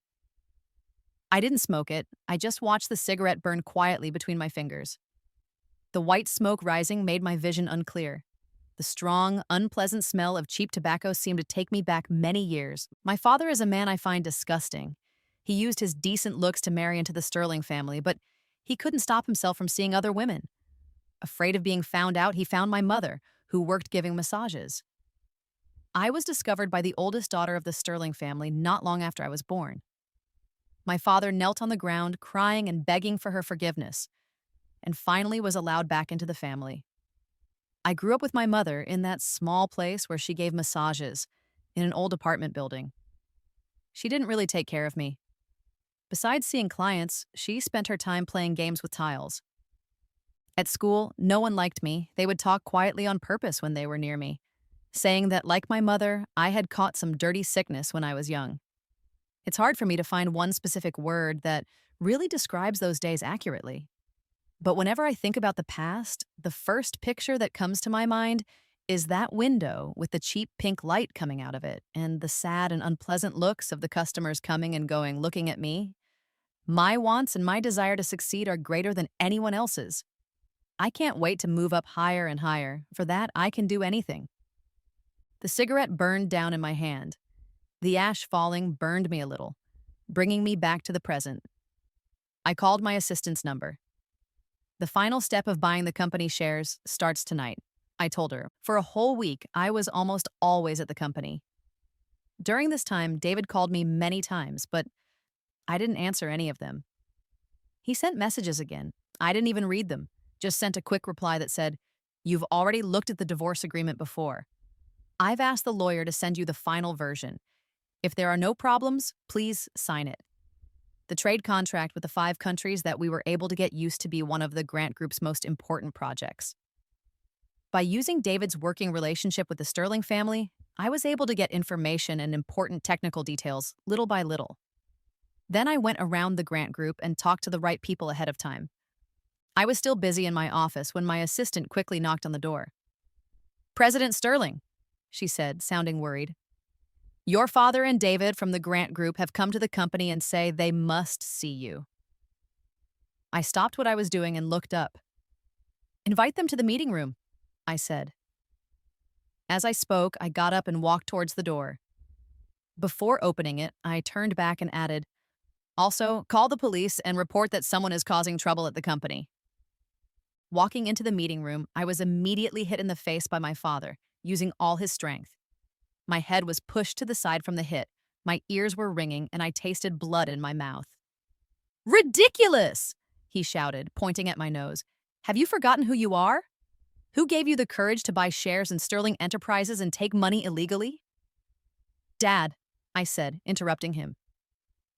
I didn't smoke it, I just watched the cigarette burn quietly between my fingers. The white smoke rising made my vision unclear. The strong, unpleasant smell of cheap tobacco seemed to take me back many years. My father is a man I find disgusting. He used his decent looks to marry into the Sterling family, but he couldn't stop himself from seeing other women. Afraid of being found out, he found my mother, who worked giving massages. I was discovered by the oldest daughter of the Sterling family not long after I was born. My father knelt on the ground, crying and begging for her forgiveness, and finally was allowed back into the family. I grew up with my mother in that small place where she gave massages in an old apartment building. She didn't really take care of me. Besides seeing clients, she spent her time playing games with tiles. At school, no one liked me. They would talk quietly on purpose when they were near me, saying that, like my mother, I had caught some dirty sickness when I was young. It's hard for me to find one specific word that really describes those days accurately. But whenever I think about the past, the first picture that comes to my mind is that window with the cheap pink light coming out of it and the sad and unpleasant looks of the customers coming and going, looking at me. My wants and my desire to succeed are greater than anyone else's. I can't wait to move up higher and higher. For that, I can do anything. The cigarette burned down in my hand. The ash falling burned me a little, bringing me back to the present. I called my assistant's number. The final step of buying the company shares starts tonight, I told her. For a whole week, I was almost always at the company. During this time, David called me many times, but I didn't answer any of them. He sent messages again. I didn't even read them, just sent a quick reply that said, "You've already looked at the divorce agreement before. I've asked the lawyer to send you the final version. If there are no problems, please sign it." The trade contract with the 5 countries that we were able to get used to be one of the grant group's most important projects. By using David's working relationship with the Sterling family, I was able to get information and important technical details little by little. Then I went around the grant group and talked to the right people ahead of time. I was still busy in my office when my assistant quickly knocked on the door. "President Sterling," she said, sounding worried. "Your father and David from the grant group have come to the company and say they must see you." I stopped what I was doing and looked up. "Invite them to the meeting room," I said. As I spoke, I got up and walked towards the door. Before opening it, I turned back and added, "Also, call the police and report that someone is causing trouble at the company." Walking into the meeting room, I was immediately hit in the face by my father, using all his strength. My head was pushed to the side from the hit, my ears were ringing, and I tasted blood in my mouth. "Ridiculous!" he shouted, pointing at my nose. "Have you forgotten who you are? Who gave you the courage to buy shares in Sterling Enterprises and take money illegally?" "Dad," I said, interrupting him,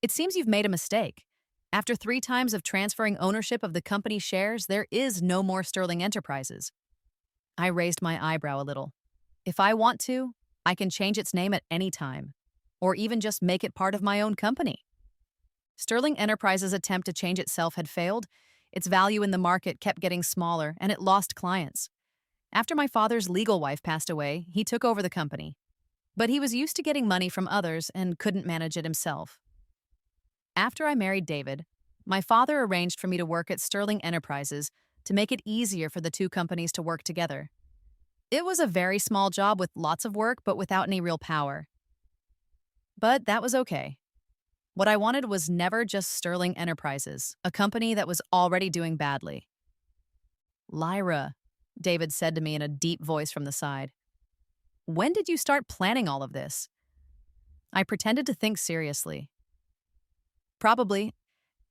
"it seems you've made a mistake. After 3 times of transferring ownership of the company shares, there is no more Sterling Enterprises." I raised my eyebrow a little. "If I want to, I can change its name at any time, or even just make it part of my own company." Sterling Enterprises' attempt to change itself had failed. Its value in the market kept getting smaller, and it lost clients. After my father's legal wife passed away, he took over the company. But he was used to getting money from others and couldn't manage it himself. After I married David, my father arranged for me to work at Sterling Enterprises to make it easier for the 2 companies to work together. It was a very small job with lots of work, but without any real power. But that was okay. What I wanted was never just Sterling Enterprises, a company that was already doing badly. "Lyra," David said to me in a deep voice from the side, "when did you start planning all of this?" I pretended to think seriously. "Probably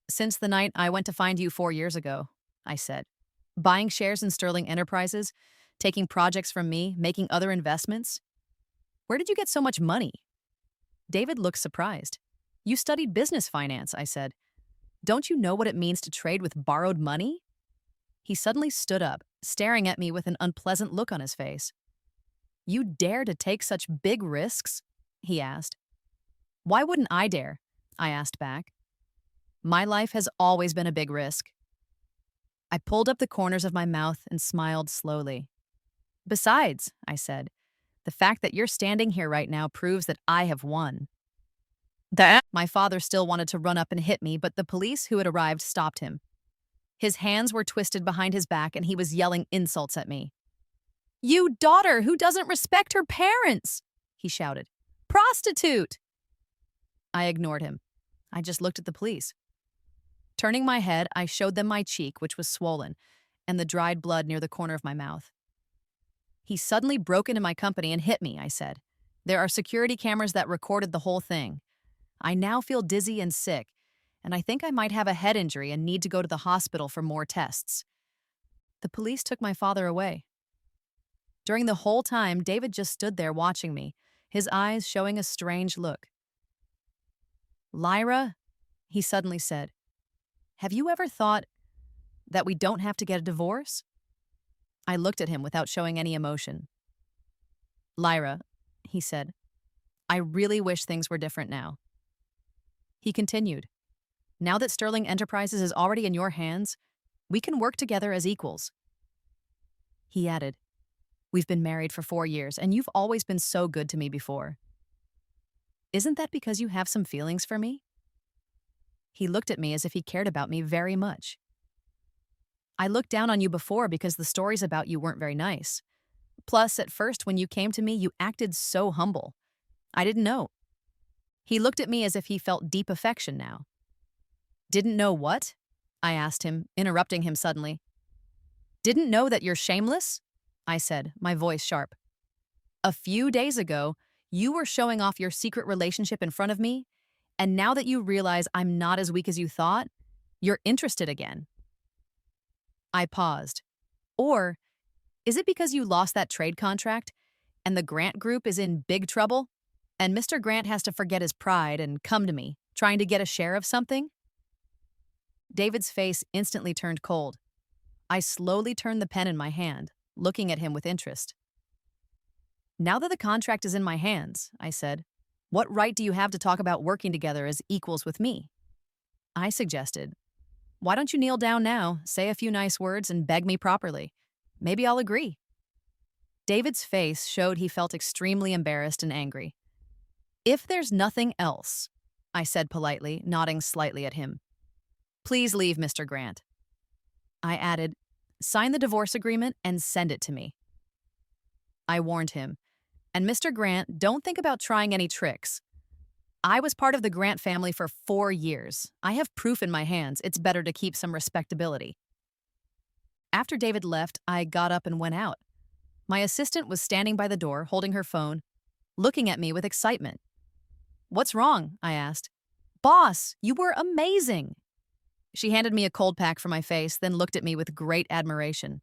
since the night I went to find you 4 years ago," I said. "Buying shares in Sterling Enterprises, taking projects from me, making other investments. Where did you get so much money?" David looked surprised. "You studied business finance," I said. "Don't you know what it means to trade with borrowed money?" He suddenly stood up, staring at me with an unpleasant look on his face. "You dare to take such big risks?" he asked. "Why wouldn't I dare?" I asked back. "My life has always been a big risk." I pulled up the corners of my mouth and smiled slowly. "Besides," I said, "the fact that you're standing here right now proves that I have won." My father still wanted to run up and hit me, but the police who had arrived stopped him. His hands were twisted behind his back and he was yelling insults at me. "You daughter who doesn't respect her parents!" he shouted. "Prostitute!" I ignored him. I just looked at the police. Turning my head, I showed them my cheek, which was swollen, and the dried blood near the corner of my mouth. "He suddenly broke into my company and hit me," I said. "There are security cameras that recorded the whole thing. I now feel dizzy and sick, and I think I might have a head injury and need to go to the hospital for more tests." The police took my father away. During the whole time, David just stood there watching me, his eyes showing a strange look. "Lyra," he suddenly said, "have you ever thought that we don't have to get a divorce?" I looked at him without showing any emotion. "Lyra," he said, "I really wish things were different now." He continued, "Now that Sterling Enterprises is already in your hands, we can work together as equals." He added, "We've been married for 4 years, and you've always been so good to me before. Isn't that because you have some feelings for me?" He looked at me as if he cared about me very much. "I looked down on you before because the stories about you weren't very nice. Plus, at first, when you came to me, you acted so humble. I didn't know." He looked at me as if he felt deep affection now. "Didn't know what?" I asked him, interrupting him suddenly. "Didn't know that you're shameless?" I said, my voice sharp. "A few days ago, you were showing off your secret relationship in front of me, And now that you realize I'm not as weak as you thought, you're interested again. I paused. Or is it because you lost that trade contract and the Grant Group is in big trouble and Mr. Grant has to forget his pride and come to me, trying to get a share of something? David's face instantly turned cold. I slowly turned the pen in my hand, looking at him with interest. Now that the contract is in my hands, I said, what right do you have to talk about working together as equals with me? I suggested, why don't you kneel down now, say a few nice words, and beg me properly? Maybe I'll agree. David's face showed he felt extremely embarrassed and angry. If there's nothing else, I said politely, nodding slightly at him. Please leave, Mr. Grant. I added, sign the divorce agreement and send it to me. I warned him, and Mr. Grant, don't think about trying any tricks. I was part of the Grant family for 4 years. I have proof in my hands. It's better to keep some respectability. After David left, I got up and went out. My assistant was standing by the door, holding her phone, looking at me with excitement. What's wrong? I asked. Boss, you were amazing. She handed me a cold pack for my face, then looked at me with great admiration.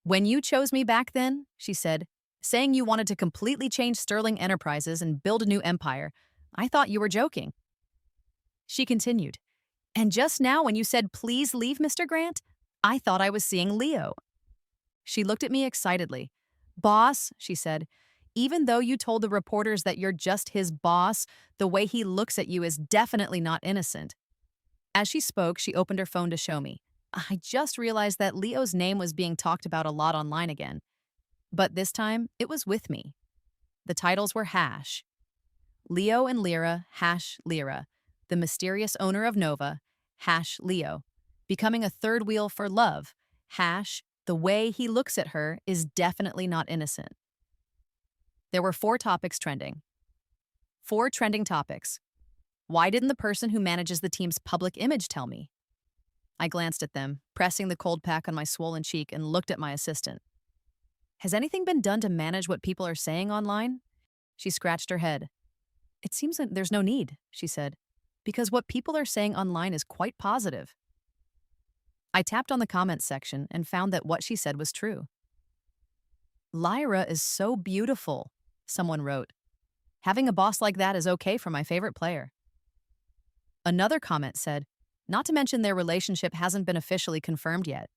When you chose me back then, she said, saying you wanted to completely change Sterling Enterprises and build a new empire, I thought you were joking. She continued, and just now when you said, please leave, Mr. Grant, I thought I was seeing Leo. She looked at me excitedly. Boss, she said, even though you told the reporters that you're just his boss, the way he looks at you is definitely not innocent. As she spoke, she opened her phone to show me. I just realized that Leo's name was being talked about a lot online again. But this time, it was with me. The titles were Hash. Leo and Lyra, Hash Lyra. The mysterious owner of Nova, Hash Leo. Becoming a third wheel for love, Hash, the way he looks at her is definitely not innocent. There were 4 topics trending. 4 trending topics. Why didn't the person who manages the team's public image tell me? I glanced at them, pressing the cold pack on my swollen cheek, and looked at my assistant. Has anything been done to manage what people are saying online? She scratched her head. It seems that there's no need, she said, because what people are saying online is quite positive. I tapped on the comments section and found that what she said was true. Lyra is so beautiful, someone wrote. Having a boss like that is okay for my favorite player. Another comment said, not to mention their relationship hasn't been officially confirmed yet.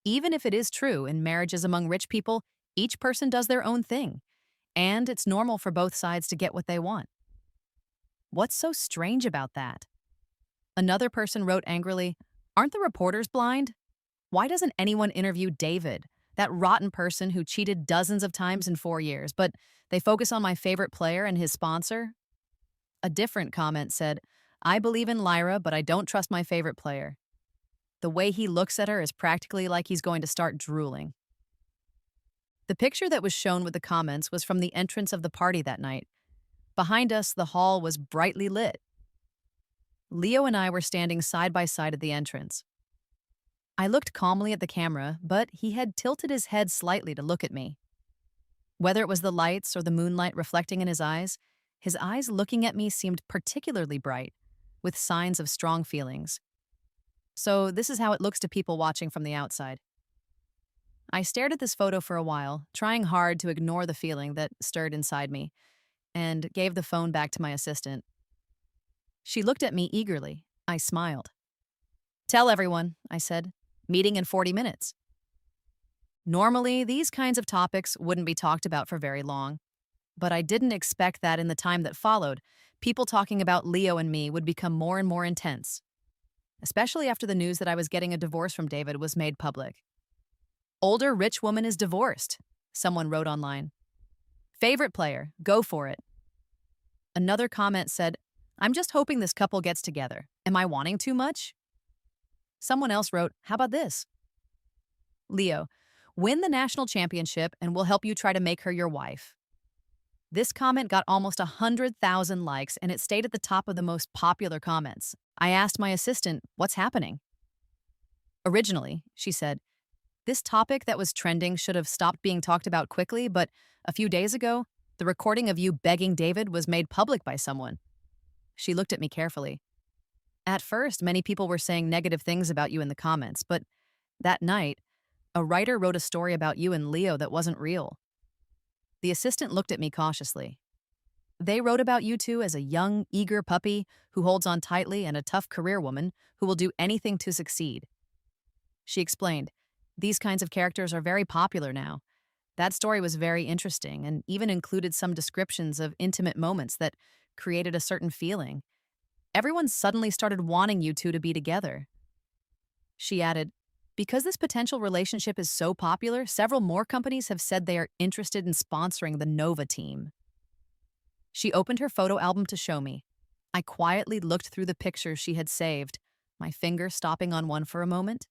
Even if it is true in marriages among rich people, each person does their own thing, and it's normal for both sides to get what they want. What's so strange about that? Another person wrote angrily, aren't the reporters blind? Why doesn't anyone interview David, that rotten person who cheated dozens of times in 4 years, but they focus on my favorite player and his sponsor? A different comment said, I believe in Lyra, but I don't trust my favorite player. The way he looks at her is practically like he's going to start drooling. The picture that was shown with the comments was from the entrance of the party that night. Behind us, the hall was brightly lit. Leo and I were standing side by side at the entrance. I looked calmly at the camera, but he had tilted his head slightly to look at me. Whether it was the lights or the moonlight reflecting in his eyes looking at me seemed particularly bright, with signs of strong feelings. So this is how it looks to people watching from the outside. I stared at this photo for a while, trying hard to ignore the feeling that stirred inside me, and gave the phone back to my assistant. She looked at me eagerly. I smiled. Tell everyone, I said. Meeting in 40 minutes. Normally, these kinds of topics wouldn't be talked about for very long, but I didn't expect that in the time that followed, people talking about Leo and me would become more and more intense, especially after the news that I was getting a divorce from David was made public. Older rich woman is divorced, someone wrote online. Favorite player, go for it. Another comment said, I'm just hoping this couple gets together. Am I wanting too much? Someone else wrote, how about this? Leo, win the national championship and we'll help you try to make her your wife. This comment got almost 100,000 likes and it stayed at the top of the most popular comments. I asked my assistant, what's happening? Originally, she said, this topic that was trending should have stopped being talked about quickly, but a few days ago, the recording of you begging David was made public by someone. She looked at me carefully. At first, many people were saying negative things about you in the comments, but that night, a writer wrote a story about you and Leo that wasn't real. The assistant looked at me cautiously. They wrote about you two as a young, eager puppy who holds on tightly and a tough career woman who will do anything to succeed. She explained, these kinds of characters are very popular now. That story was very interesting and even included some descriptions of intimate moments that created a certain feeling. Everyone suddenly started wanting you two to be together. She added, because this potential relationship is so popular, several more companies have said they are interested in sponsoring the Nova team. She opened her photo album to show me. I quietly looked through the pictures she had saved, my finger stopping on one for a moment.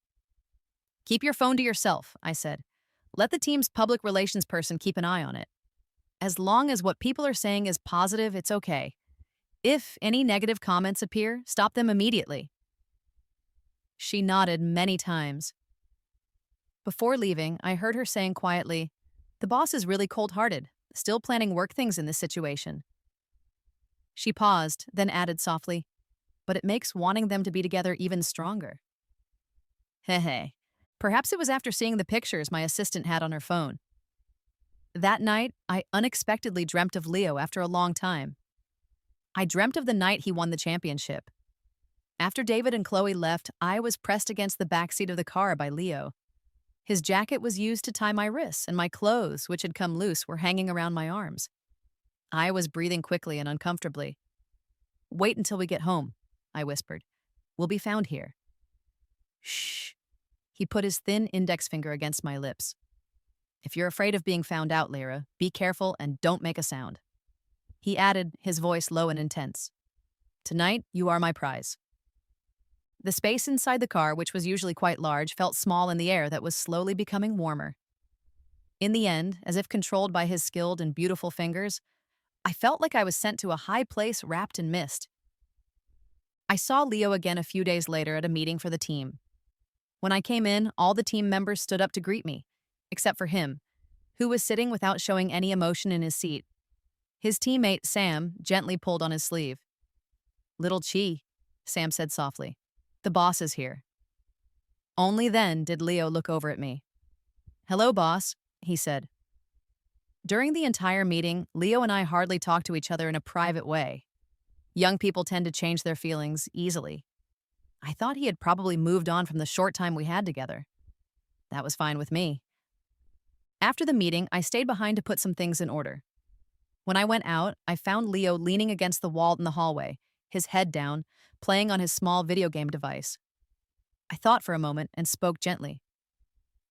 Keep your phone to yourself, I said. Let the team's public relations person keep an eye on it. As long as what people are saying is positive, it's okay. If any negative comments appear, stop them immediately. She nodded many times. Before leaving, I heard her saying quietly, the boss is really cold-hearted, still planning work things in this situation. She paused, then added softly, but it makes wanting them to be together even stronger. Heh. Perhaps it was after seeing the pictures my assistant had on her phone. That night, I unexpectedly dreamt of Leo after a long time. I dreamt of the night he won the championship. After David and Chloe left, I was pressed against the backseat of the car by Leo. His jacket was used to tie my wrists, and my clothes, which had come loose, were hanging around my arms. I was breathing quickly and uncomfortably. Wait until we get home, I whispered. We'll be found here. Shh. He put his thin index finger against my lips. If you're afraid of being found out, Lyra, be careful and don't make a sound. He added, his voice low and intense. Tonight, you are my prize. The space inside the car, which was usually quite large, felt small in the air that was slowly becoming warmer. In the end, as if controlled by his skilled and beautiful fingers, I felt like I was sent to a high place wrapped in mist. I saw Leo again a few days later at a meeting for the team. When I came in, all the team members stood up to greet me, except for him, who was sitting without showing any emotion in his seat. His teammate, Sam, gently pulled on his sleeve. Little Chi, Sam said softly. The boss is here. Only then did Leo look over at me. Hello, boss, he said. During the entire meeting, Leo and I hardly talked to each other in a private way. Young people tend to change their feelings easily. I thought he had probably moved on from the short time we had together. That was fine with me. After the meeting, I stayed behind to put some things in order. When I went out, I found Leo leaning against the wall in the hallway, his head down, playing on his small video game device. I thought for a moment and spoke gently.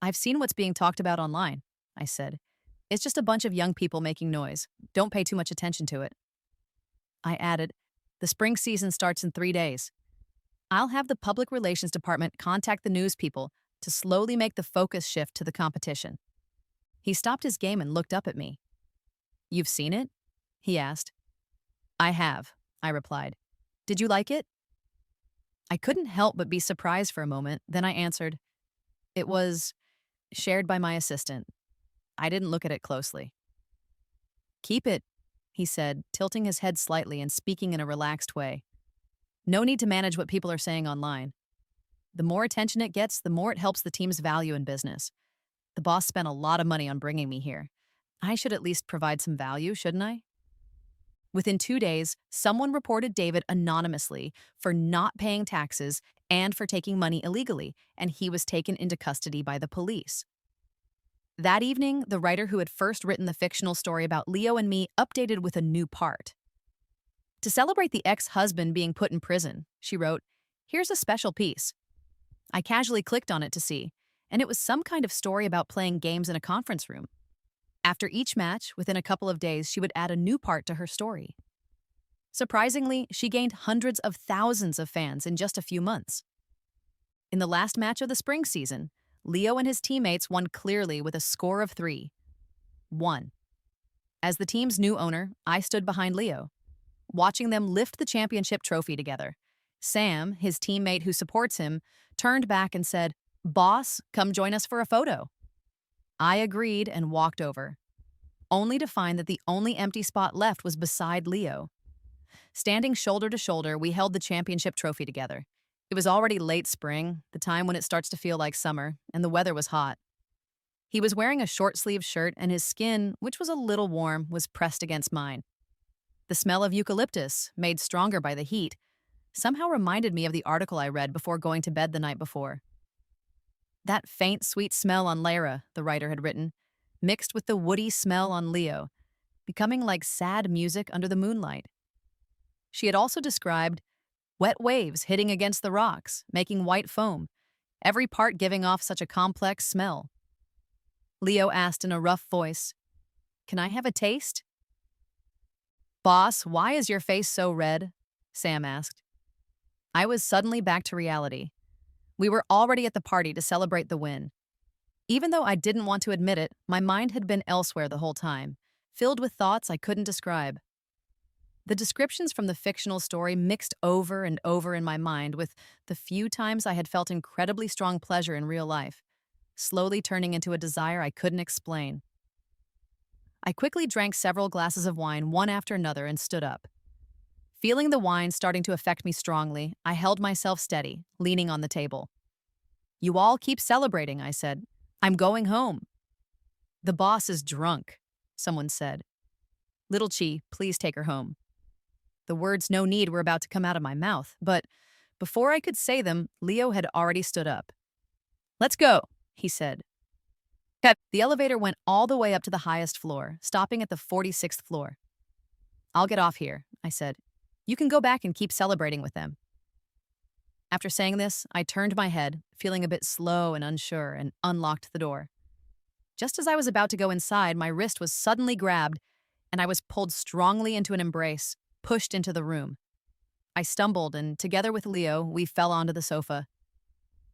I've seen what's being talked about online, I said. It's just a bunch of young people making noise. Don't pay too much attention to it. I added, the spring season starts in 3 days. I'll have the public relations department contact the news people to slowly make the focus shift to the competition. He stopped his game and looked up at me. You've seen it? He asked. I have, I replied. Did you like it? I couldn't help but be surprised for a moment, then I answered, it was shared by my assistant. I didn't look at it closely. Keep it, he said, tilting his head slightly and speaking in a relaxed way. No need to manage what people are saying online. The more attention it gets, the more it helps the team's value in business. The boss spent a lot of money on bringing me here. I should at least provide some value, shouldn't I? Within 2 days, someone reported David anonymously for not paying taxes and for taking money illegally, and he was taken into custody by the police. That evening, the writer who had first written the fictional story about Leo and me updated with a new part. To celebrate the ex-husband being put in prison, she wrote, here's a special piece. I casually clicked on it to see, and it was some kind of story about playing games in a conference room. After each match, within a couple of days, she would add a new part to her story. Surprisingly, she gained hundreds of thousands of fans in just a few months. In the last match of the spring season, Leo and his teammates won clearly with a score of 3-1. As the team's new owner, I stood behind Leo, watching them lift the championship trophy together. Sam, his teammate who supports him, turned back and said, "Boss, come join us for a photo." I agreed and walked over, only to find that the only empty spot left was beside Leo. Standing shoulder to shoulder, we held the championship trophy together. It was already late spring, the time when it starts to feel like summer, and the weather was hot. He was wearing a short-sleeved shirt, and his skin, which was a little warm, was pressed against mine. The smell of eucalyptus, made stronger by the heat, somehow reminded me of the article I read before going to bed the night before. That faint, sweet smell on Lyra, the writer had written, mixed with the woody smell on Leo, becoming like sad music under the moonlight. She had also described wet waves hitting against the rocks, making white foam, every part giving off such a complex smell. Leo asked in a rough voice, "Can I have a taste?" "Boss, why is your face so red?" Sam asked. I was suddenly back to reality. We were already at the party to celebrate the win. Even though I didn't want to admit it, my mind had been elsewhere the whole time, filled with thoughts I couldn't describe. The descriptions from the fictional story mixed over and over in my mind with the few times I had felt incredibly strong pleasure in real life, slowly turning into a desire I couldn't explain. I quickly drank several glasses of wine one after another and stood up. Feeling the wine starting to affect me strongly, I held myself steady, leaning on the table. "You all keep celebrating," I said. "I'm going home." "The boss is drunk," someone said. "Little Chi, please take her home." The words "no need" were about to come out of my mouth, but before I could say them, Leo had already stood up. "Let's go," he said. The elevator went all the way up to the highest floor, stopping at the 46th floor. "I'll get off here," I said. "You can go back and keep celebrating with them." After saying this, I turned my head, feeling a bit slow and unsure, and unlocked the door. Just as I was about to go inside, my wrist was suddenly grabbed, and I was pulled strongly into an embrace, pushed into the room. I stumbled, and together with Leo, we fell onto the sofa.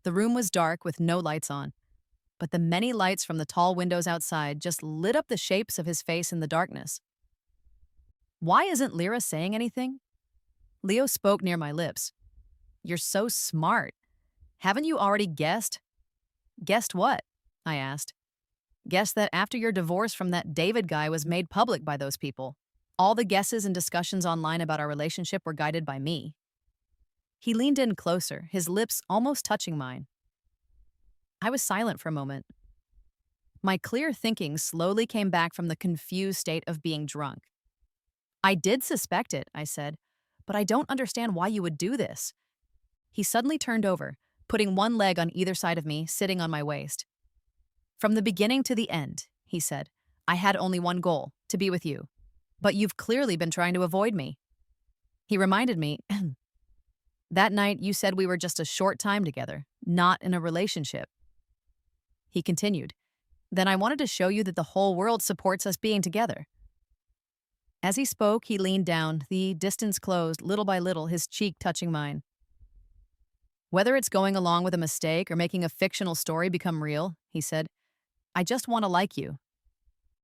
The room was dark with no lights on, but the many lights from the tall windows outside just lit up the shapes of his face in the darkness. "Why isn't Lyra saying anything?" Leo spoke near my lips. "You're so smart. Haven't you already guessed?" "Guessed what?" I asked. "Guessed that after your divorce from that David guy was made public by those people, all the guesses and discussions online about our relationship were guided by me." He leaned in closer, his lips almost touching mine. I was silent for a moment. My clear thinking slowly came back from the confused state of being drunk. "I did suspect it," I said, "but I don't understand why you would do this." He suddenly turned over, putting one leg on either side of me, sitting on my waist. "From the beginning to the end," he said, "I had only one goal, to be with you. But you've clearly been trying to avoid me." He reminded me, "That night you said we were just a short time together, not in a relationship." He continued, "Then I wanted to show you that the whole world supports us being together." As he spoke, he leaned down, the distance closed, little by little, his cheek touching mine. "Whether it's going along with a mistake or making a fictional story become real," he said, "I just want to like you."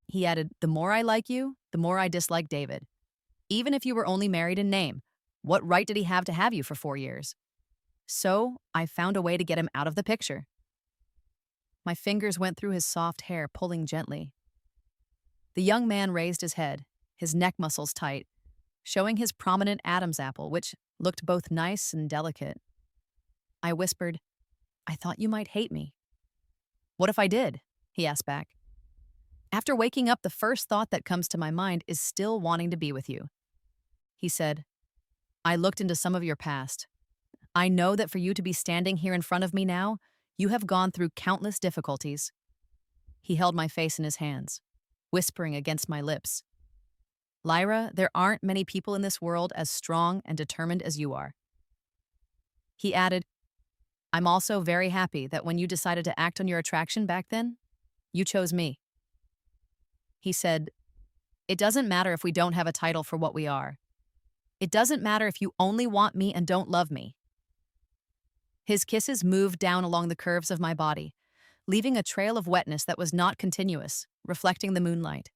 He added, "The more I like you, the more I dislike David. Even if you were only married in name, what right did he have to have you for 4 years? So I found a way to get him out of the picture." My fingers went through his soft hair, pulling gently. The young man raised his head, his neck muscles tight, showing his prominent Adam's apple, which looked both nice and delicate. I whispered, "I thought you might hate me." "What if I did?" he asked back. "After waking up, the first thought that comes to my mind is still wanting to be with you." He said, "I looked into some of your past. I know that for you to be standing here in front of me now, you have gone through countless difficulties." He held my face in his hands, whispering against my lips, "Lyra, there aren't many people in this world as strong and determined as you are." He added, "I'm also very happy that when you decided to act on your attraction back then, you chose me." He said, "It doesn't matter if we don't have a title for what we are. It doesn't matter if you only want me and don't love me." His kisses moved down along the curves of my body, leaving a trail of wetness that was not continuous, reflecting the moonlight.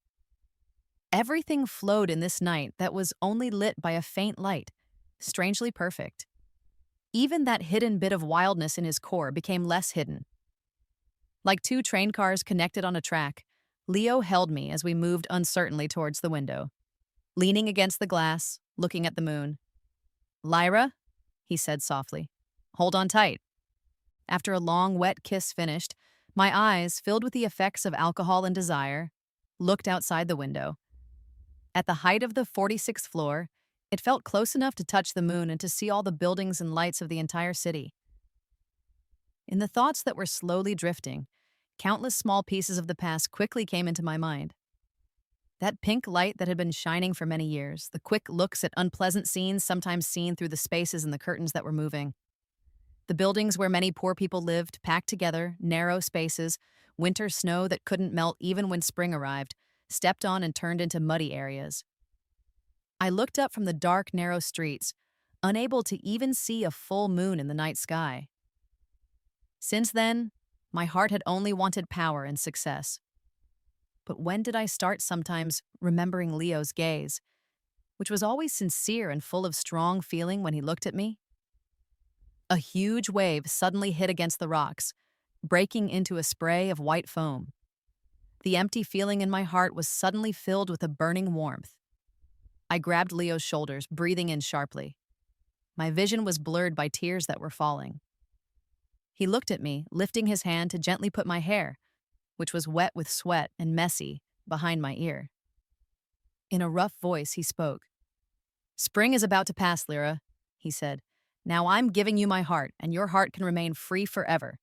Everything flowed in this night that was only lit by a faint light, strangely perfect. Even that hidden bit of wildness in his core became less hidden. Like two train cars connected on a track, Leo held me as we moved uncertainly towards the window. Leaning against the glass, looking at the moon. Lyra, he said softly, hold on tight. After a long, wet kiss finished, my eyes, filled with the effects of alcohol and desire, looked outside the window. At the height of the 46th floor, it felt close enough to touch the moon and to see all the buildings and lights of the entire city. In the thoughts that were slowly drifting, countless small pieces of the past quickly came into my mind. That pink light that had been shining for many years, the quick looks at unpleasant scenes sometimes seen through the spaces and the curtains that were moving. The buildings where many poor people lived, packed together, narrow spaces, winter snow that couldn't melt even when spring arrived, stepped on and turned into muddy areas. I looked up from the dark, narrow streets, unable to even see a full moon in the night sky. Since then, my heart had only wanted power and success. But when did I start sometimes remembering Leo's gaze, which was always sincere and full of strong feeling when he looked at me? A huge wave suddenly hit against the rocks, breaking into a spray of white foam. The empty feeling in my heart was suddenly filled with a burning warmth. I grabbed Leo's shoulders, breathing in sharply. My vision was blurred by tears that were falling. He looked at me, lifting his hand to gently put my hair, which was wet with sweat and messy, behind my ear. In a rough voice, he spoke. Spring is about to pass, Lyra, he said. Now I'm giving you my heart, and your heart can remain free forever.